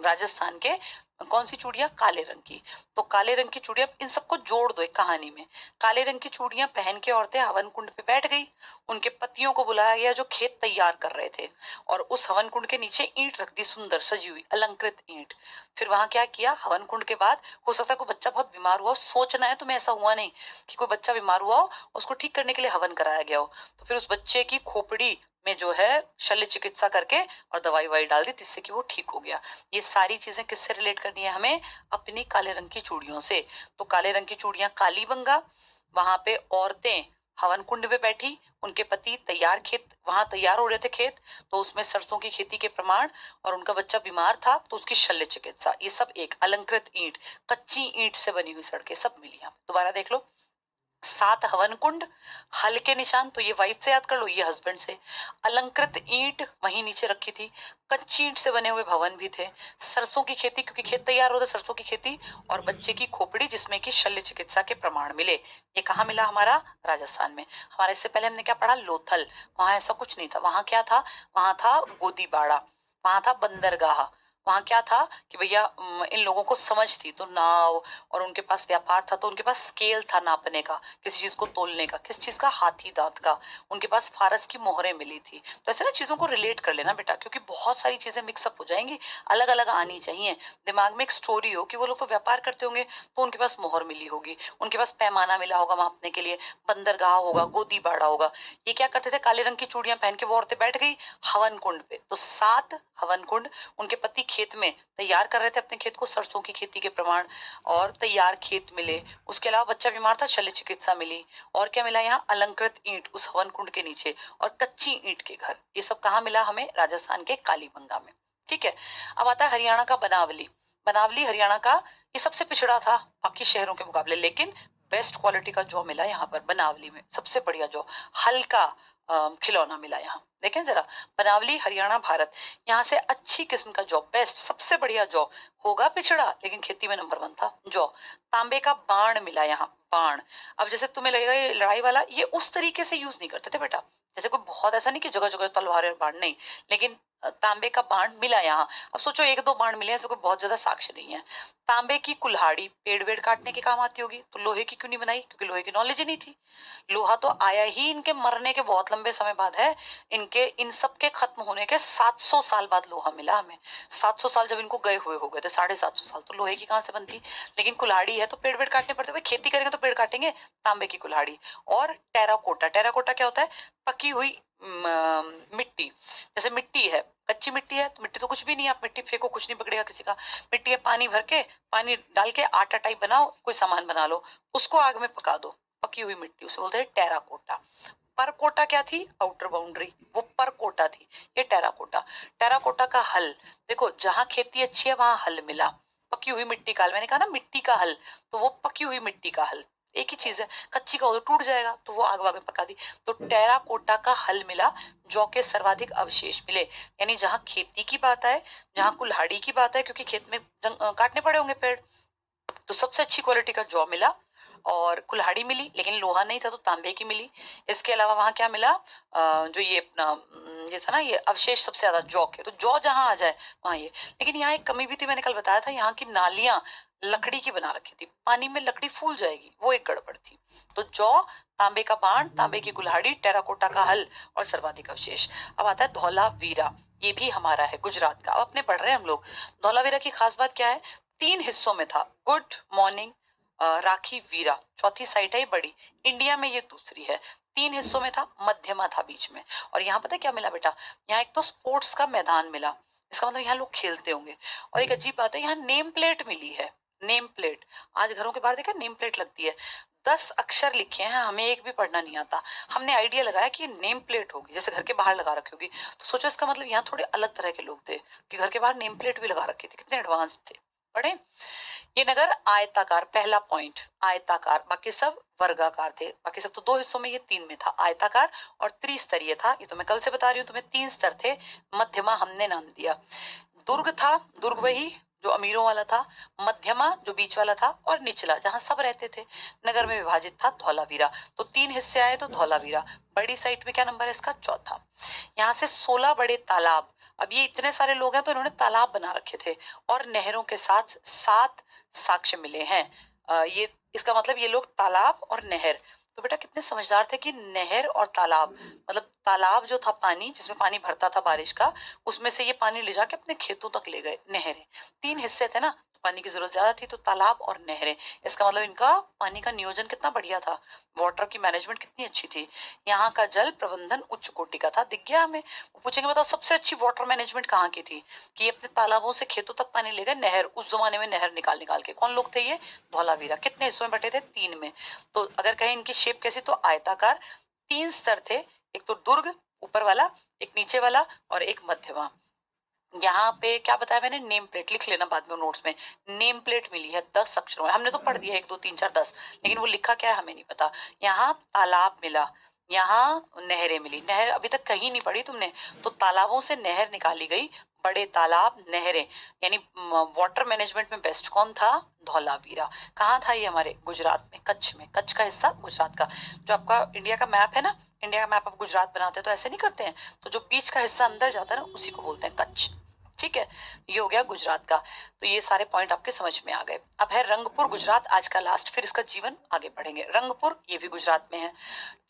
राजस्थान के। कौन सी चूड़ियां? काले रंग की। तो काले रंग की चूड़ियां, इन सबको जोड़ दो एक कहानी में। काले रंग की चूड़ियां पहन के औरतें हवन कुंड पे बैठ गई, उनके पतियों को बुलाया गया जो खेत तैयार कर रहे थे, और उस हवन कुंड के नीचे ईंट रख दी, सुंदर सजी हुई अलंकृत ईंट। फिर वहां क्या किया, हवन कुंड के बाद हो सकता है कोई बच्चा बहुत बीमार हुआ हो, सोचना है तुम्हें, ऐसा हुआ नहीं कि कोई बच्चा बीमार हुआ हो उसको ठीक करने के लिए हवन कराया गया हो, तो फिर उस बच्चे की खोपड़ी में जो है शल्य चिकित्सा करके और दवाई वाई डाल दी, जिससे कि वो ठीक हो गया। ये सारी चीजें किससे रिलेट करनी है हमें? अपनी काले रंग की चूड़ियों से। तो काले रंग की चूड़ियां काली बंगा, वहां पे औरतें हवन कुंड में बैठी, उनके पति तैयार खेत, वहां तैयार हो रहे थे खेत, तो उसमें सरसों की खेती के प्रमाण, और उनका बच्चा बीमार था तो उसकी शल्य चिकित्सा। ये सब एक अलंकृत ईंट, कच्ची ईंट से बनी हुई सड़कें सब मिली। यहाँ दोबारा देख लो, 7 हवन कुंड, हल के निशान, तो ये वाइफ से याद कर लो, ये हस्बैंड से। अलंकृत ईंट वहीं नीचे रखी थी, कच्ची ईंट से बने हुए भवन भी थे, सरसों की खेती क्योंकि खेत तैयार होता सरसों की खेती, और बच्चे की खोपड़ी जिसमें कि शल्य चिकित्सा के प्रमाण मिले। ये कहाँ मिला? हमारा राजस्थान में। हमारे इससे पहले हमने क्या पढ़ा? लोथल। वहां ऐसा कुछ नहीं था, वहां क्या था? वहां था गोदीबाड़ा, वहां था बंदरगाह, वहां क्या था कि भैया इन लोगों को समझ थी तो नाव, और उनके पास व्यापार था तो उनके पास स्केल था नापने का, किसी चीज को तोलने का, किस चीज का? हाथी दांत का। उनके पास फारस की मोहरें मिली थी। तो ऐसे ना चीजों को रिलेट कर लेना बेटा, क्योंकि बहुत सारी चीजें मिक्सअप हो जाएंगी, अलग अलग आनी चाहिए। दिमाग में एक स्टोरी हो कि वो लोग तो व्यापार करते होंगे तो उनके पास मोहर मिली होगी, उनके पास पैमाना मिला होगा मापने के लिए, बंदरगाह होगा, गोदी बाड़ा होगा। ये क्या करते थे? काले रंग की चूड़ियां पहन के वो औरतें बैठ गई हवन कुंड पे। तो 7 हवन कुंड, उनके पति खेत में तैयार कर रहे थे अपने खेत को, सरसों की खेती के प्रमाण, और तैयार खेत मिले। उसके अलावा बच्चा बीमार था, शल्य चिकित्सा मिली। और क्या मिला यहाँ? अलंकृत ईंट उस हवन कुंड के नीचे, और कच्ची ईंट के घर। ये सब कहाँ मिला हमें? राजस्थान के कालीबंगा में। ठीक है। अब आता है हरियाणा का बनावली। बनावली हरियाणा का, ये सबसे पिछड़ा था बाकी शहरों के मुकाबले, लेकिन बेस्ट क्वालिटी का जौ मिला यहाँ पर बनावली में, सबसे बढ़िया जौ, हल्का खिलौना मिला यहाँ। देखें जरा, बनावली हरियाणा भारत, यहाँ से अच्छी किस्म का जौ, बेस्ट सबसे बढ़िया जौ, होगा पिछड़ा लेकिन खेती में नंबर 1 था जौ। तांबे का बाण मिला यहाँ, बाण। अब जैसे तुम्हें लगेगा ये लड़ाई वाला, ये उस तरीके से यूज नहीं करते थे बेटा, जैसे कोई बहुत ऐसा नहीं कि जगह जगह तलवार और बाण, नहीं, लेकिन तांबे का बाण मिला यहाँ। अब सोचो 1-2 बाण मिले हैं, ऐसे कोई बहुत ज्यादा साक्ष्य नहीं है। तांबे की कुल्हाड़ी पेड़ वेड़ काटने के काम आती होगी, तो लोहे की क्यों नहीं बनाई? क्योंकि लोहे की नॉलेज ही नहीं थी। लोहा तो आया ही इनके मरने के बहुत लंबे समय बाद है, इनके इन सब के खत्म होने के 700 साल बाद लोहा मिला हमें। 700 साल जब इनको गए हुए हो गए थे, 750 साल, तो लोहे की कहाँ से बनती? लेकिन कुल्हाड़ी है तो पेड़ वेड़ काटने पड़ते, भाई खेती करेंगे तो पेड़ काटेंगे। तांबे की कुल्हाड़ी। और टेराकोटा, टेराकोटा क्या होता है? पकी हुई मिट्टी। जैसे मिट्टी है, कच्ची मिट्टी है तो मिट्टी तो कुछ भी नहीं है, आप मिट्टी फेंको कुछ नहीं बिगड़ेगा किसी का। मिट्टी है, पानी भर के, पानी डाल के आटा टाइप बनाओ, कोई सामान बना लो, उसको आग में पका दो, पकी हुई मिट्टी, उसे बोलते हैं टेराकोटा। परकोटा क्या थी? आउटर बाउंड्री, वो परकोटा थी, ये टेराकोटा। टेराकोटा का हल, देखो जहां खेती अच्छी है वहां हल मिला, पकी हुई मिट्टी का हल, मैंने कहा ना मिट्टी का हल, तो वो पकी हुई मिट्टी का हल एक ही चीज है, कच्ची का हो तो टूट जाएगा, तो वो आग वाग में पका दी, तो टेराकोटा का हल मिला। जौ के सर्वाधिक अवशेष मिले, यानी जहां खेती की बात है, जहां कुल्हाड़ी की बात है, क्योंकि खेत में काटने पड़े होंगे पेड़, तो सबसे अच्छी क्वालिटी का जौ मिला। और कुल्हाड़ी मिली, लेकिन लोहा नहीं था तो तांबे की मिली। इसके अलावा वहां क्या मिला? जो ये अपना ये था ना, ये अवशेष सबसे ज्यादा जौ के, तो जौ जहां आ जाए वहां ये। लेकिन यहाँ एक कमी भी थी, मैंने कल बताया था, यहाँ की नालियां लकड़ी की बना रखी थी, पानी में लकड़ी फूल जाएगी, वो एक गड़बड़ थी। तो जौ, तांबे का बाण, तांबे की कुल्हाड़ी, टेराकोटा का हल, और सर्वाधिक अवशेष। अब आता है धौलावीरा, ये भी हमारा है गुजरात का। अब अपने पढ़ रहे हैं हम लोग। धौलावीरा की खास बात क्या है? 3 हिस्सों में था, गुड मॉर्निंग, राखी, वीरा, चौथी साइट है ये बड़ी, इंडिया में ये दूसरी है। 3 हिस्सों में था, मध्यमा था बीच में। और यहाँ पता है क्या मिला बेटा? यहाँ एक तो स्पोर्ट्स का मैदान मिला, इसका मतलब यहाँ लोग खेलते होंगे। और एक अजीब बात है, यहाँ नेम प्लेट मिली है, नेम प्लेट। आज घरों के बाहर देखा नेम प्लेट लगती है, 10 अक्षर लिखे हैं, हमें एक भी पढ़ना नहीं आता। हमने आइडिया लगाया कि नेम प्लेट होगी, जैसे घर के बाहर लगा रखी होगी। तो सोचो इसका मतलब यहाँ थोड़े अलग तरह के लोग थे कि घर के बाहर नेम प्लेट भी लगा रखी थी, कितने एडवांस थे। पढ़े। ये नगर आयताकार, पहला पॉइंट आयताकार, बाकी सब वर्गाकार थे, बाकी सब तो दो हिस्सों में, ये तीन में था। आयताकार और त्रिस्तरीय था, ये तो मैं कल से बता रही हूँ तुम्हें। तीन स्तर थे, मध्यमा हमने नाम दिया। दुर्ग था, दुर्ग वही जो अमीरों वाला था, मध्यमा जो बीच वाला था, और निचला जहां सब रहते थे। नगर में विभाजित था धौलावीरा। तो तीन हिस्से आए तो धौलावीरा। बड़ी साइट में क्या नंबर है इसका? चौथा। यहाँ से 16 बड़े तालाब। अब ये इतने सारे लोग हैं तो इन्होंने तालाब बना रखे थे, और नहरों के साथ 7 साक्ष्य मिले हैं। ये इसका मतलब ये लोग तालाब और नहर। तो बेटा कितने समझदार थे कि नहर और तालाब, मतलब तालाब जो था पानी जिसमें पानी भरता था बारिश का, उसमें से ये पानी ले जाके अपने खेतों तक ले गए। नहरें, तीन हिस्से थे ना, तो पानी की जरूरत ज्यादा थी, तो तालाब और नहरें। इसका मतलब इनका पानी का नियोजन कितना बढ़िया था, वाटर की मैनेजमेंट कितनी अच्छी थी। यहाँ का जल प्रबंधन उच्च कोटि का था। दिख गया हमें। वो पूछेंगे बताओ सबसे अच्छी वाटर मैनेजमेंट कहाँ की थी, कि ये अपने तालाबों से खेतों तक पानी ले गए। नहर, उस जमाने में नहर निकाल निकाल के। कौन लोग थे ये? धौलावीरा। कितने हिस्सों में बटे थे? तीन में। तो अगर कहें इनकी शेप कैसी, तो आयताकार। तीन स्तर थे, एक तो दुर्ग ऊपर वाला, एक नीचे वाला, और एक मध्यमा। यहाँ पे क्या बताया मैंने? नेम प्लेट लिख लेना बाद में नोट्स में। नेम प्लेट मिली है 10 अक्षरों में। हमने तो पढ़ दिया 1 2 3 4 10, लेकिन वो लिखा क्या है हमें नहीं पता। यहाँ तालाब मिला, यहाँ नहरें मिली। नहर अभी तक कहीं नहीं पढ़ी तुमने, तो तालाबों से नहर निकाली गई। बड़े तालाब, नहरें, यानी वाटर मैनेजमेंट में बेस्ट कौन था? धौलावीरा। कहाँ था ये? हमारे गुजरात में, कच्छ में। कच्छ का हिस्सा गुजरात का। जो आपका इंडिया का मैप है ना, इंडिया का मैप आप गुजरात बनाते हैं तो ऐसे नहीं करते हैं, तो जो बीच का हिस्सा अंदर जाता है ना, उसी को बोलते हैं कच्छ। ठीक है, ये हो गया गुजरात का। तो ये सारे पॉइंट आपके समझ में आ गए। अब है रंगपुर, गुजरात, आज का लास्ट, फिर इसका जीवन आगे पढ़ेंगे। रंगपुर ये भी गुजरात में है।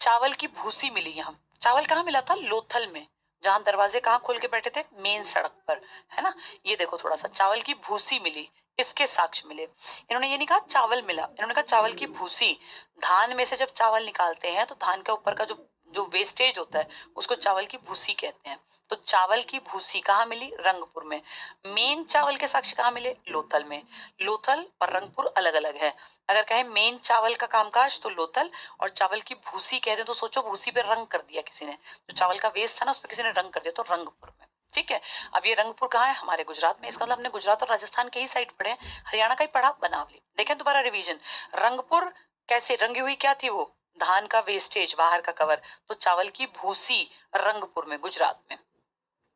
चावल की भूसी मिली यहाँ। चावल कहाँ मिला था? लोथल में, जहां दरवाजे कहाँ खोल के बैठे थे? मेन सड़क पर, है ना। ये देखो थोड़ा सा, चावल की भूसी मिली, इसके साक्ष्य मिले। इन्होंने ये नहीं कहा चावल मिला, इन्होंने कहा चावल की भूसी। धान में से जब चावल निकालते हैं तो धान के ऊपर का जो जो वेस्टेज होता है उसको चावल की भूसी कहते हैं। तो चावल की भूसी कहाँ मिली? रंगपुर में। मेन चावल के साक्ष्य कहाँ मिले? लोथल में। लोथल और रंगपुर अलग अलग है। अगर कहें मेन चावल का कामकाज तो लोथल, और चावल की भूसी कह रहे तो सोचो भूसी पे रंग कर दिया किसी ने, जो चावल का वेस्ट था ना उस पर किसी ने रंग कर दिया, तो रंगपुर में। ठीक है। अब ये रंगपुर कहाँ है? हमारे गुजरात में। इसका मतलब हमने गुजरात और राजस्थान के ही साइड पढ़े हैं, हरियाणा का ही पढ़ा। बनावली देखें दोबारा रिवीजन। रंगपुर कैसे रंगी हुई, क्या थी वो? धान का वेस्टेज, बाहर का कवर। तो चावल की भूसी रंगपुर में, गुजरात में।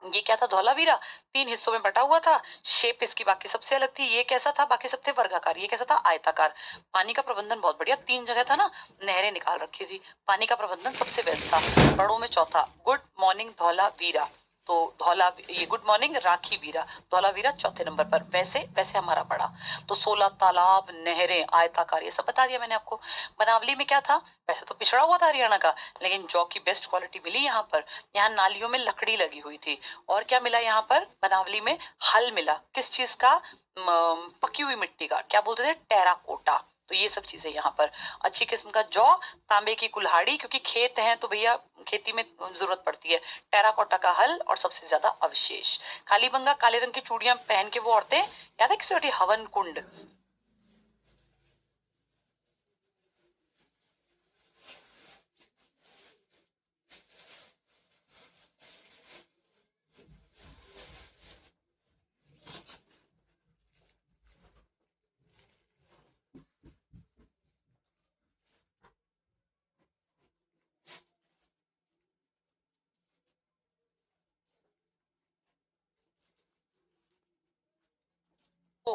ये क्या था? धौलावीरा। तीन हिस्सों में बटा हुआ था। शेप इसकी बाकी सबसे अलग थी। ये कैसा था? बाकी सब थे वर्गाकार, ये कैसा था? आयताकार। पानी का प्रबंधन बहुत बढ़िया, तीन जगह था ना, नहरें निकाल रखी थी। पानी का प्रबंधन सबसे बेस्ट था। बड़ों में चौथा। Good morning Dholavira. तो धौला, ये गुड मॉर्निंग राखी वीरा, धौलावीरा चौथे नंबर पर। वैसे वैसे हमारा पड़ा तो 16 तालाब, नहरें, आयताकार, ये सब बता दिया मैंने आपको। बनावली में क्या था? वैसे तो पिछड़ा हुआ था हरियाणा का, लेकिन जौ की बेस्ट क्वालिटी मिली यहाँ पर। यहाँ नालियों में लकड़ी लगी हुई थी। और क्या मिला यहाँ पर? बनावली में हल मिला। किस चीज का? पकी हुई मिट्टी का। क्या बोलते थे? टेराकोटा। तो ये सब चीजें यहाँ पर। अच्छी किस्म का जौ, तांबे की कुल्हाड़ी, क्योंकि खेत हैं तो भैया खेती में जरूरत पड़ती है। टेराकोटा का हल, और सबसे ज्यादा अवशेष। काली बंगा, काले रंग की चूड़ियां पहन के वो औरतें, याद है किसी हवन कुंड।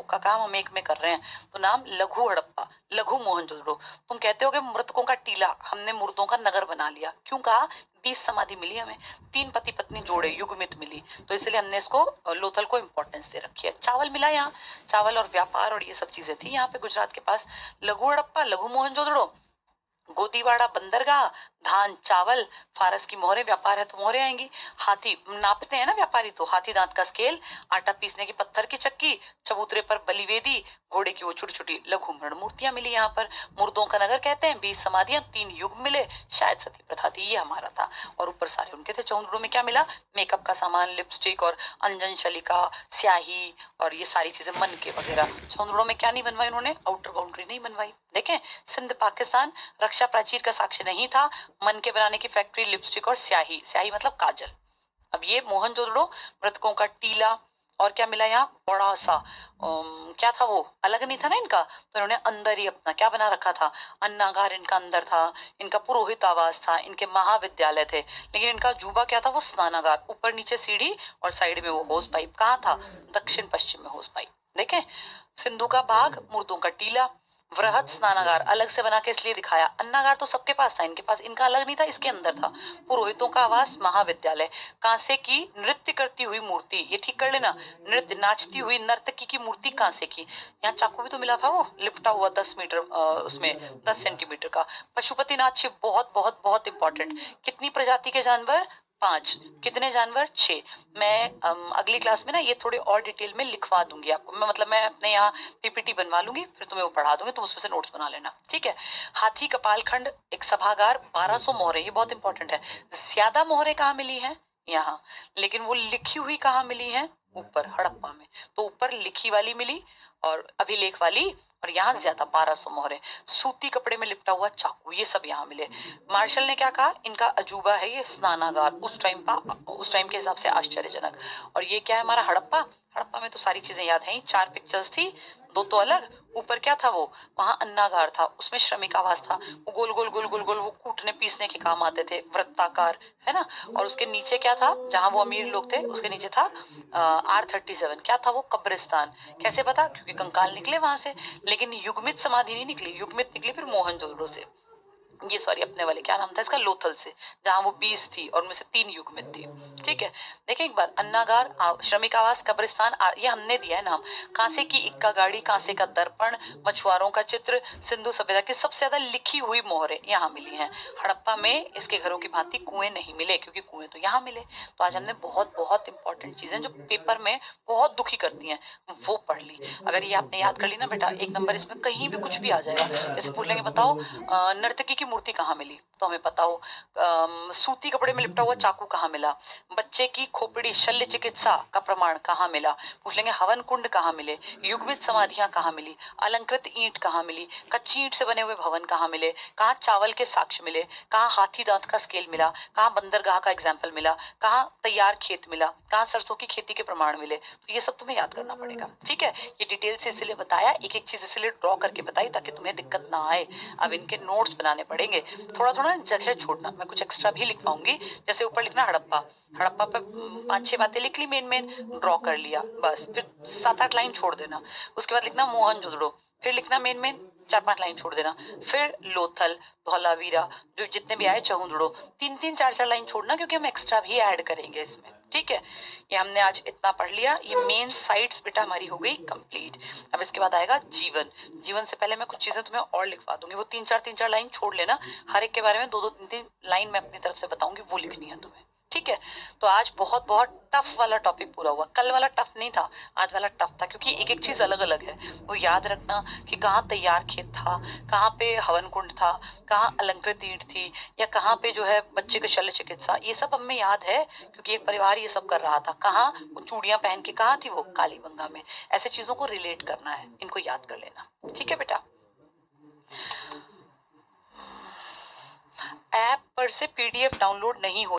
का काम हम एक में कर रहे हैं। तो नाम लघु हड़प्पा, लघु मोहनजोदड़ो। तुम कहते हो कि मृतकों का टीला, हमने मुर्दों का नगर बना लिया। क्यों कहा? 20 समाधि मिली हमें, 3 पति पत्नी जोड़े, युगमित मिली, तो इसलिए हमने इसको लोथल को इंपॉर्टेंस दे रखी है। चावल मिला यहाँ, चावल और व्यापार और ये सब चीजें थी यहाँ पे गुजरात के पास। लघु हड़प्पा, लघु मोहनजोदड़ो, गोदीवाड़ा बंदरगाह, धान चावल, फारस की मोहरें, व्यापार है तो मोहरें आएंगी। हाथी नापते हैं ना व्यापारी, तो हाथी दांत का स्केल, आटा पीसने की पत्थर की चक्की, चबूतरे पर बलिवेदी, घोड़े की वो छोटी छोटी लघु मृण मूर्तियां मिली यहाँ पर। मुर्दों का नगर कहते हैं, 20 समाधियां, 3 युग मिले, शायद सती प्रथा थी, ये हमारा था। और ऊपर सारे उनके थे। चौंदड़ों में क्या मिला? मेकअप का सामान, लिपस्टिक और अंजन शलिका, स्याही, और ये सारी चीजें, मन के वगैरह। चौंदड़ों में क्या नहीं बनवाई उन्होंने? आउटर बाउंड्री नहीं बनवाई। देखें, सिंध पाकिस्तान, रक्षा प्राचीर का साक्ष्य नहीं था। मन के बनाने की फैक्ट्री, लिपस्टिक और स्याही, स्याही मतलब काजल। अब ये मोहनजोदड़ो, मृतकों का टीला, और क्या मिला यहाँ, बड़ा सा क्या था वो, अलग नहीं था ना इनका, तो इन्होंने अंदर ही अपना क्या बना रखा था, अन्नागार इनका अंदर था, इनका पुरोहित आवास था, इनके महाविद्यालय थे, लेकिन इनका अजूबा क्या था, वो स्नानागार, ऊपर नीचे सीढ़ी और साइड में वो होस पाइप, कहाँ था, दक्षिण पश्चिम में होस पाइप। देखें, सिंधु का बाग, मुर्दों का टीला, वृहद स्नानागार अलग से बना के इसलिए दिखाया, अन्नागार तो सबके पास था, इनके पास, इनका अलग नहीं था, इसके अंदर था, पुरोहितों का आवास, महाविद्यालय, कांसे की नृत्य करती हुई मूर्ति, ये ठीक कर लेना, नृत्य नाचती हुई नर्तकी की मूर्ति कांसे की, यहाँ चाकू भी तो मिला था, वो लिपटा हुआ 10 मीटर उसमें 10 सेंटीमीटर का, पशुपतिनाथ शिव, बहुत बहुत बहुत इंपॉर्टेंट, कितनी प्रजाति के जानवर, 5, कितने जानवर, 6। मैं अगली क्लास में ना ये थोड़े और डिटेल में लिखवा दूंगी आपको, मैं मतलब मैं अपने यहाँ पीपीटी बनवा लूंगी, फिर तुम्हें वो पढ़ा दूंगी, तुम उसमें से नोट्स बना लेना, ठीक है। हाथी कपाल खंड, एक सभागार, 1200 मोहरे, ये बहुत इंपॉर्टेंट है, ज्यादा मोहरे कहाँ मिली है, यहाँ, लेकिन वो लिखी हुई कहाँ मिली है, ऊपर हड़प्पा में, तो ऊपर लिखी वाली मिली और अभिलेख वाली, और यहाँ ज्यादा 1200 मोहरे, सूती कपड़े में लिपटा हुआ चाकू, ये सब यहाँ मिले। मार्शल ने क्या कहा, इनका अजूबा है ये स्नानागार, उस टाइम के हिसाब से आश्चर्यजनक। और ये क्या है हमारा हड़प्पा, हड़प्पा में तो सारी चीजें याद हैं, 4 पिक्चर्स थी, 2 तो अलग, ऊपर क्या था वो, वहां अन्नागार था, उसमें श्रमिक आवास था, वो गोल गोल गोल गोल गोल वो कूटने पीसने के काम आते थे, वृत्ताकार, है ना। और उसके नीचे क्या था, जहां वो अमीर लोग थे उसके नीचे था R37, क्या था वो, कब्रिस्तान। कैसे पता, क्योंकि कंकाल निकले वहां से, लेकिन युग्मित समाधि नहीं निकली, युग्मित निकली फिर मोहनजोदड़ो से, ये सॉरी अपने वाले क्या नाम था इसका, लोथल से, जहां वो 20 थी और उनमें से 3 युग्मित थी, ठीक है। देखें एक बार, अन्नागार, श्रमिक आवास, कब्रिस्तान, ये हमने दिया है नाम, कांसे की इक्का गाड़ी, कांसे का दर्पण, मछुआरों का चित्र, सिंधु सभ्यता की सबसे ज्यादा लिखी हुई मोहरें यहाँ मिली हैं। हड़प्पा में इसके घरों की भांति कुएं नहीं मिले, क्योंकि कुएं तो यहाँ मिले। तो आज हमने बहुत बहुत इंपॉर्टेंट चीजें जो पेपर में बहुत दुखी करती हैं वो पढ़ ली। अगर ये आपने याद कर ली ना बेटा, 1 नंबर इसमें कहीं भी कुछ भी आ जाएगा। जैसे पूछ लेंगे बताओ नर्तकी की मूर्ति कहाँ मिली, तो हमें पता हो, सूती कपड़े में लिपटा हुआ चाकू कहाँ मिला, बच्चे की खोपड़ी शल्य चिकित्सा का प्रमाण कहाँ मिला, पूछ लेंगे हवन कुंड कहाँ मिले, युग्मित समाधियां कहाँ मिली, अलंकृत ईंट कहाँ मिली, कच्ची ईंट से बने हुए भवन कहाँ मिले, कहाँ चावल के साक्ष्य मिले, कहाँ हाथी दांत का स्केल मिला, कहाँ बंदरगाह का एग्जाम्पल मिला, कहाँ तैयार खेत मिला, कहाँ सरसों की खेती के प्रमाण मिले। तो ये सब तुम्हें याद करना पड़ेगा, ठीक है। ये डिटेल से इसलिए बताया, एक एक चीज इसलिए ड्रॉ करके बताई ताकि तुम्हें दिक्कत ना आए। अब इनके नोट्स बनाने पड़ेंगे, थोड़ा थोड़ा जगह छोड़ना, मैं कुछ एक्स्ट्रा भी लिखवाऊंगी, जैसे ऊपर लिखना हड़प्पा, हड़प्पा पे 5-6 बातें लिख ली, मेन मेन ड्रॉ कर लिया, बस फिर 7-8 लाइन छोड़ देना। उसके बाद लिखना मोहनजोदड़ो, फिर लिखना मेन मेन 4-5 लाइन छोड़ देना, फिर लोथल, धौलावीरा, जो जितने भी आए, चहुंदड़ो, 3-3 4-4 लाइन छोड़ना, क्योंकि हम एक्स्ट्रा भी ऐड करेंगे इसमें, ठीक है। ये हमने आज इतना पढ़ लिया, ये मेन साइट्स बेटा हमारी हो गई कंप्लीट। अब इसके बाद आएगा जीवन, जीवन से पहले मैं कुछ चीजें तुम्हें और लिखवा दूंगी, वो 3-4 लाइन छोड़ लेना, हर एक के बारे में 2-2 3-3 लाइन मैं अपनी तरफ से बताऊंगी, वो लिखनी है तुम्हें, ठीक है। तो आज बहुत बहुत टफ वाला टॉपिक पूरा हुआ, कल वाला टफ नहीं था, आज वाला टफ था, क्योंकि एक एक चीज अलग अलग है। वो याद रखना कि कहाँ तैयार खेत था, कहाँ पे हवन कुंड था, कहाँ अलंकृत ईंट थी, या कहाँ पे जो है बच्चे की शल्य चिकित्सा, ये सब हमें याद है, क्योंकि एक परिवार ये सब कर रहा था। कहाँ वो चूड़ियां पहन के कहाँ थी वो, कालीबंगा में। ऐसे चीजों को रिलेट करना है, इनको याद कर लेना, ठीक है बेटा। ऐप पर से पीडीएफ डाउनलोड नहीं हो